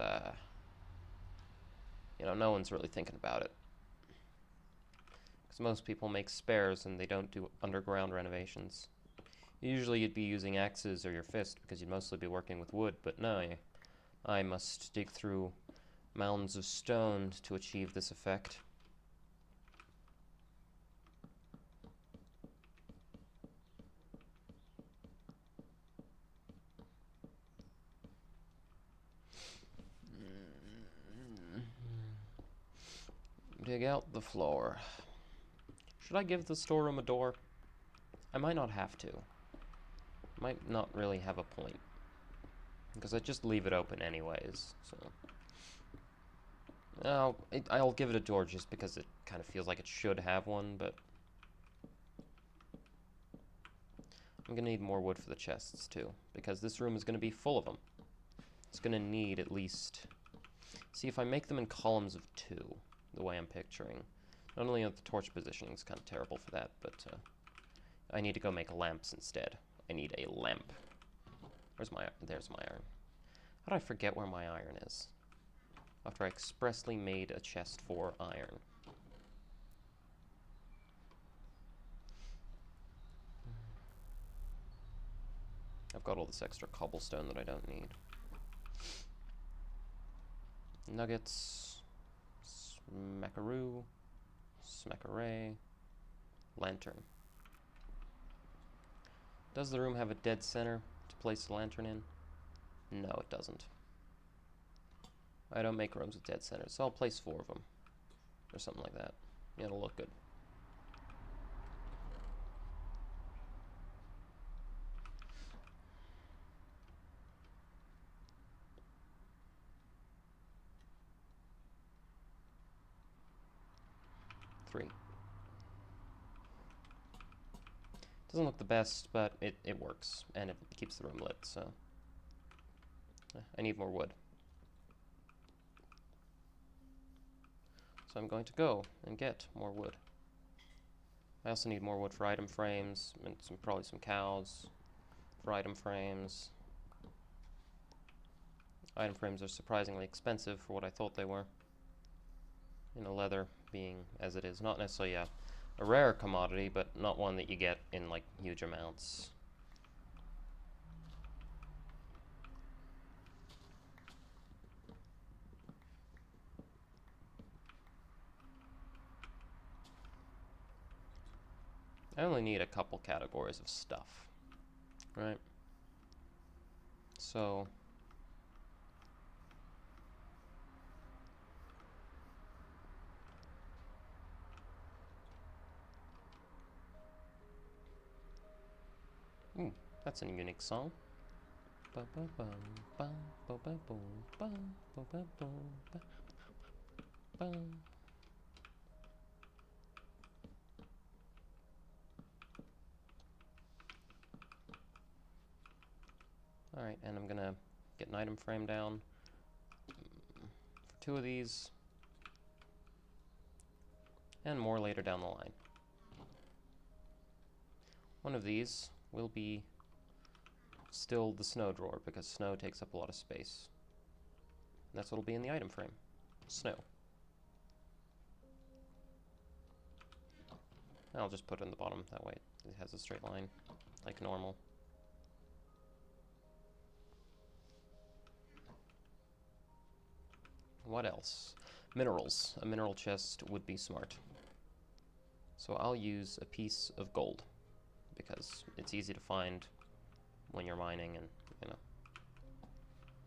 you know, no one's really thinking about it. Because most people make spares and they don't do underground renovations. Usually you'd be using axes or your fist because you'd mostly be working with wood, but no, I must dig through mounds of stone to achieve this effect. Dig out the floor. Should I give the storeroom a door? I might not have to. Might not really have a point. Because I just leave it open anyways, so... I'll give it a door just because it kind of feels like it should have one, but... I'm gonna need more wood for the chests, too. Because this room is gonna be full of them. It's gonna need at least... See, if I make them in columns of 2, the way I'm picturing... Not only are the torch positioning is kind of terrible for that, but I need to go make lamps instead. I need a lamp. Where's my... There's my iron. How did I forget where my iron is? After I expressly made a chest for iron. I've got all this extra cobblestone that I don't need. Nuggets. Smackaroo. Smackaray. Lantern. Does the room have a dead center to place the lantern in? No, it doesn't. I don't make rooms with dead centers, so I'll place 4 of them. Or something like that. Yeah, it'll look good. Three. Doesn't look the best, but it works, and it keeps the room lit, so... I need more wood. So I'm going to go and get more wood. I also need more wood for item frames, and probably some cows for item frames. Item frames are surprisingly expensive for what I thought they were. You know, leather being, as it is, not necessarily a rare commodity, but not one that you get in, like, huge amounts. I only need a couple categories of stuff, right? So... Ooh, that's a unique song. Alright, and I'm gonna get an item frame down for 2 of these, and more later down the line. One of these will be still the snow drawer, because snow takes up a lot of space. And that's what'll be in the item frame. Snow. I'll just put it in the bottom, that way it has a straight line, like normal. What else? Minerals. A mineral chest would be smart. So I'll use a piece of gold, because it's easy to find when you're mining, and, you know,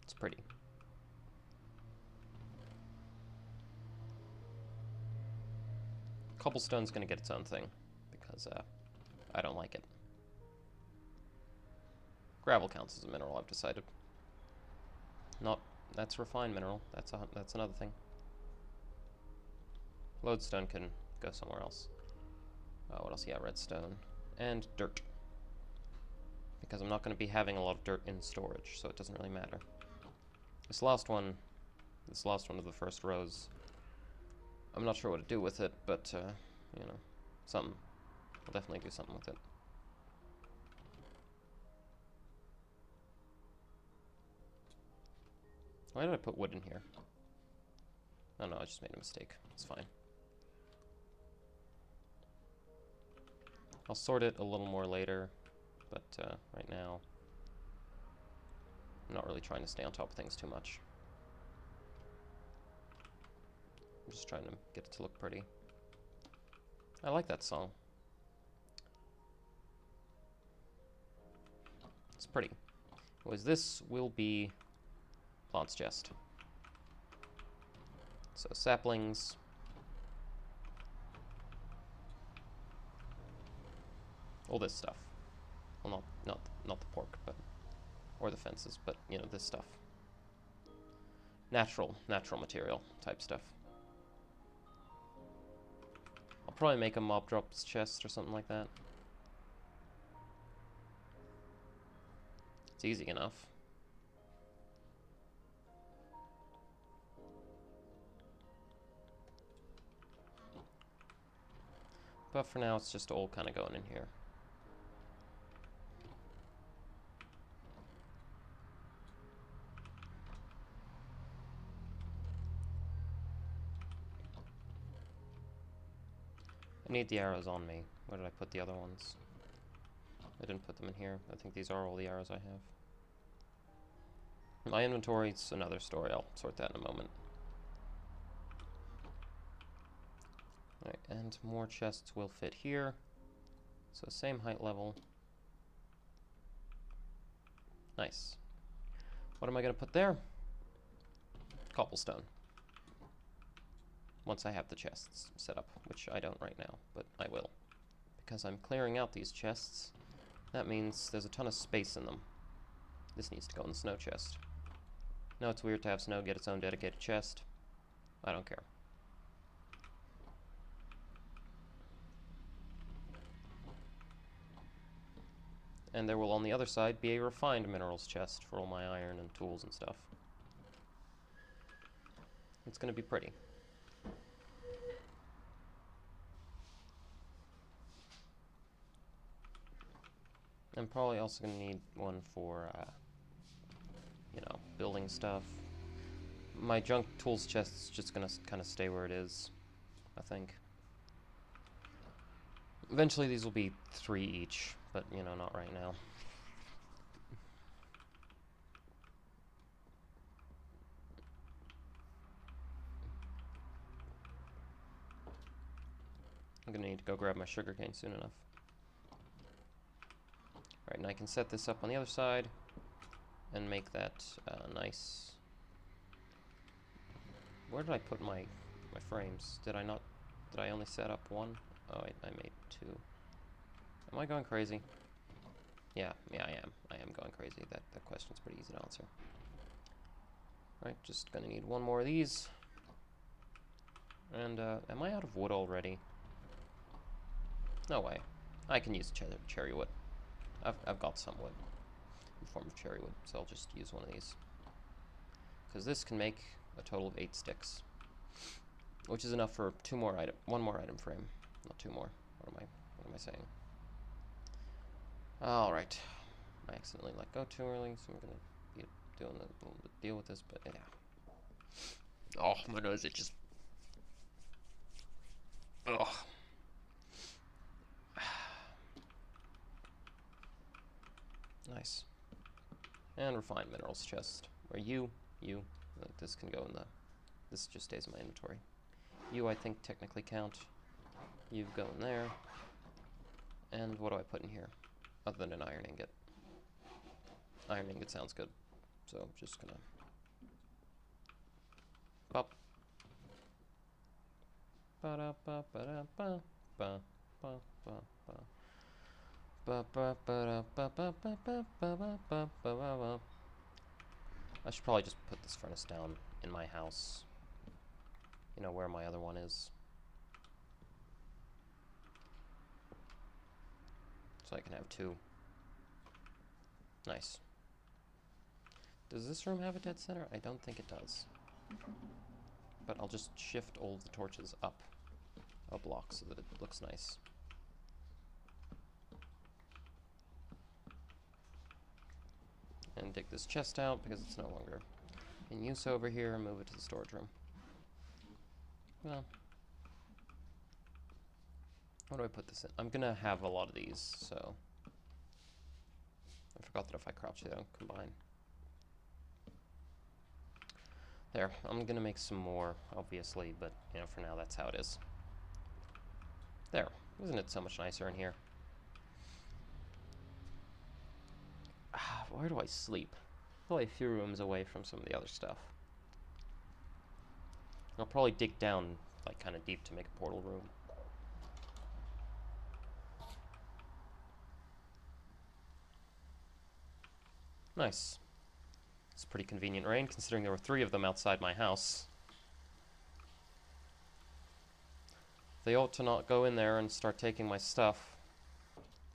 it's pretty. Cobblestone's gonna get its own thing, because I don't like it. Gravel counts as a mineral, I've decided. Not, that's refined mineral, that's another thing. Lodestone can go somewhere else. What else? Yeah, redstone. And dirt. Because I'm not going to be having a lot of dirt in storage, so it doesn't really matter. This last one of the first rows, I'm not sure what to do with it, but, you know, something. I'll definitely do something with it. Why did I put wood in here? Oh no, I just made a mistake. It's fine. I'll sort it a little more later, but right now, I'm not really trying to stay on top of things too much. I'm just trying to get it to look pretty. I like that song. It's pretty. Anyways, this will be plant's chest. So saplings. All this stuff. Well, not the pork, but or the fences, but you know, this stuff. Natural material type stuff. I'll probably make a mob drops chest or something like that. It's easy enough. But for now, it's just all kind of going in here. I need the arrows on me. Where did I put the other ones? I didn't put them in here. I think these are all the arrows I have. My inventory's another story. I'll sort that in a moment. Alright, and more chests will fit here. So same height level. Nice. What am I going to put there? Cobblestone. Once I have the chests set up, which I don't right now, but I will. Because I'm clearing out these chests, that means there's a ton of space in them. This needs to go in the snow chest. No, it's weird to have snow get its own dedicated chest. I don't care. And there will, on the other side, be a refined minerals chest for all my iron and tools and stuff. It's going to be pretty. I'm probably also going to need one for, you know, building stuff. My junk tools chest is just going to kind of stay where it is, I think. Eventually these will be 3 each, but, you know, not right now. I'm going to need to go grab my sugarcane soon enough. Alright, and I can set this up on the other side and make that nice. Where did I put my frames? Did I only set up 1? Oh, I made 2. Am I going crazy? Yeah, I am. I am going crazy. That question's pretty easy to answer. Alright, just gonna need 1 more of these. And, am I out of wood already? No way. I can use cherry wood. I've got some wood in the form of cherry wood, so I'll just use one of these. Because this can make a total of 8 sticks. Which is enough for 1 more item frame. Not 2 more. What am I saying? Alright. I accidentally let go too early, so I'm gonna be doing a little bit deal with this, but yeah. Oh, my nose itches. Ugh. Nice. And refined minerals chest. Where this can go in the, this just stays in my inventory. You, I think, technically count. You go in there. And what do I put in here? Other than an iron ingot. Iron ingot sounds good. So I'm just gonna pop. I should probably just put this furnace down in my house. You know, where my other one is. So I can have two. Nice. Does this room have a dead center? I don't think it does. But I'll just shift all of the torches up a block so that it looks nice. And dig this chest out because it's no longer in use over here and move it to the storage room. Well, what do I put this in? I'm gonna have a lot of these, so I forgot that if I crouch they don't combine. There, I'm gonna make some more, obviously, but you know, for now that's how it is. There, isn't it so much nicer in here? Where do I sleep? Probably a few rooms away from some of the other stuff. I'll probably dig down, like, kind of deep to make a portal room. Nice. It's pretty convenient rain, considering there were 3 of them outside my house. They ought to not go in there and start taking my stuff.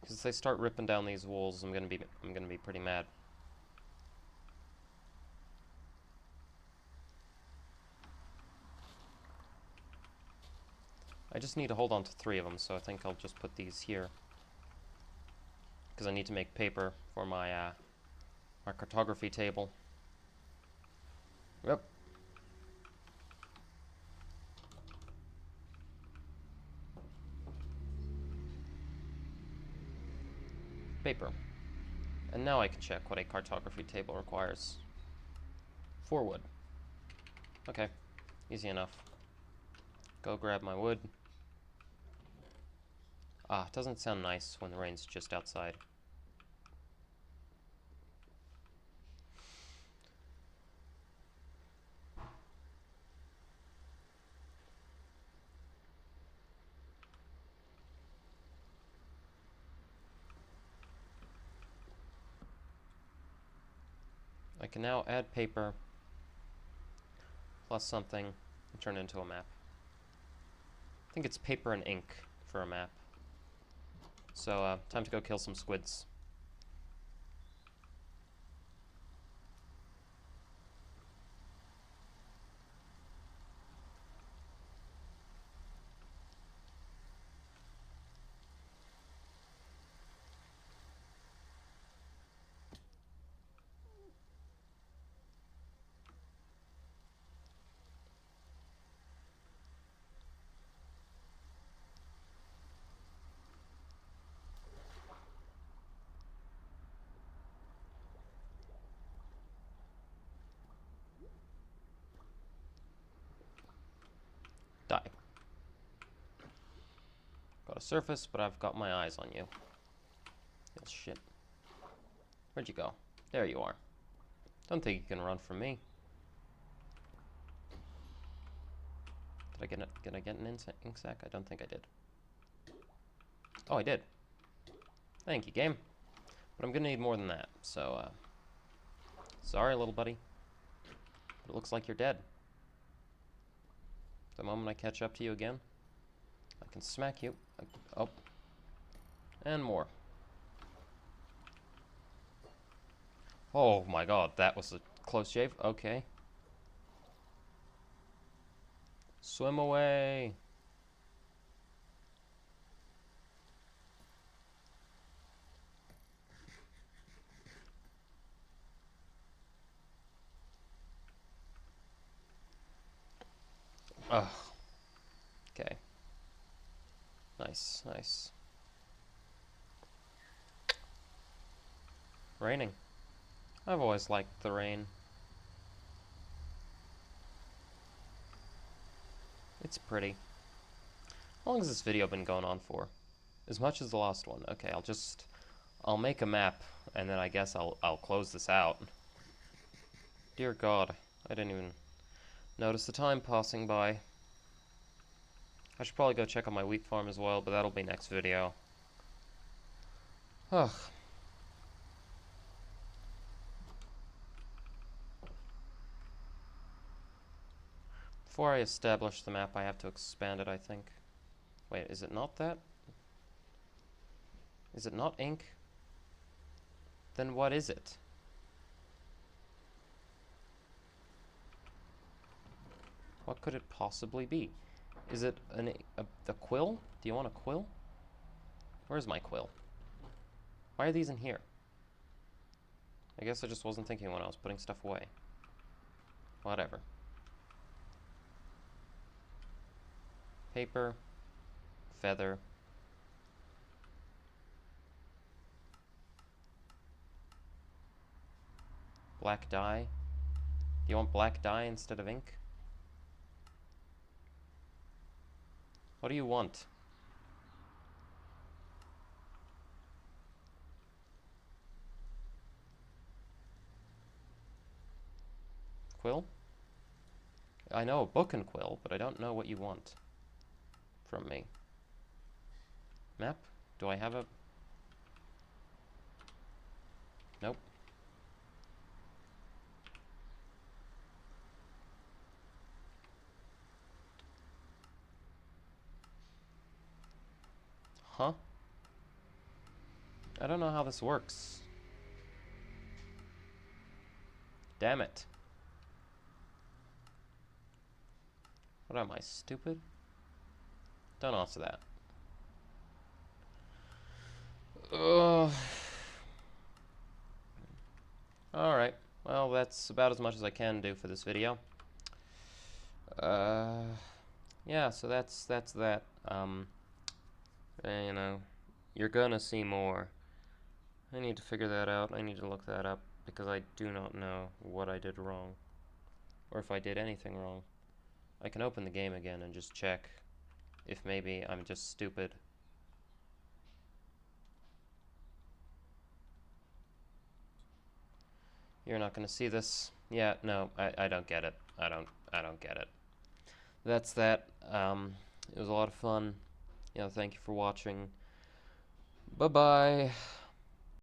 Because if they start ripping down these walls, I'm gonna be pretty mad. I just need to hold on to 3 of them, so I think I'll just put these here. Because I need to make paper for my my cartography table. Yep. Paper. And now I can check what a cartography table requires. 4 wood. Okay, easy enough. Go grab my wood. Ah, it doesn't sound nice when the rain's just outside. I can now add paper plus something and turn it into a map. I think it's paper and ink for a map. So, time to go kill some squids. Die. Got a surface, but I've got my eyes on you. Little shit. Where'd you go? There you are. Don't think you can run from me. Did I get an ink sac? I don't think I did. Oh, I did. Thank you, game. But I'm gonna need more than that, so, sorry, little buddy. But it looks like you're dead. The moment I catch up to you again, I can smack you. Oh. And more. Oh my god, that was a close shave. Okay. Swim away. Ugh. Okay. Nice, nice. Raining. I've always liked the rain. It's pretty. How long has this video been going on for? As much as the last one. Okay, I'll make a map, and then I guess I'll close this out. Dear God, I didn't even notice the time passing by. I should probably go check on my wheat farm as well, but that'll be next video. Ugh. Before I establish the map, I have to expand it, I think. Wait, is it not that? Is it not ink? Then what is it? What could it possibly be? Is it a quill? Do you want a quill? Where's my quill? Why are these in here? I guess I just wasn't thinking when I was putting stuff away. Whatever. Paper. Feather. Black dye. Do you want black dye instead of ink? What do you want? Quill? I know a book and quill, but I don't know what you want from me. Map? Do I have a... Nope. Huh? I don't know how this works. Damn it. What am I, stupid? Don't answer that. Ugh. Alright. Well, that's about as much as I can do for this video. Yeah, so that's that. You know, you're gonna see more. I need to figure that out. I need to look that up because I do not know what I did wrong. Or if I did anything wrong. I can open the game again and just check if maybe I'm just stupid. You're not gonna see this. Yeah, no, I don't get it. I don't get it. That's that. It was a lot of fun. Thank you for watching. Bye-bye.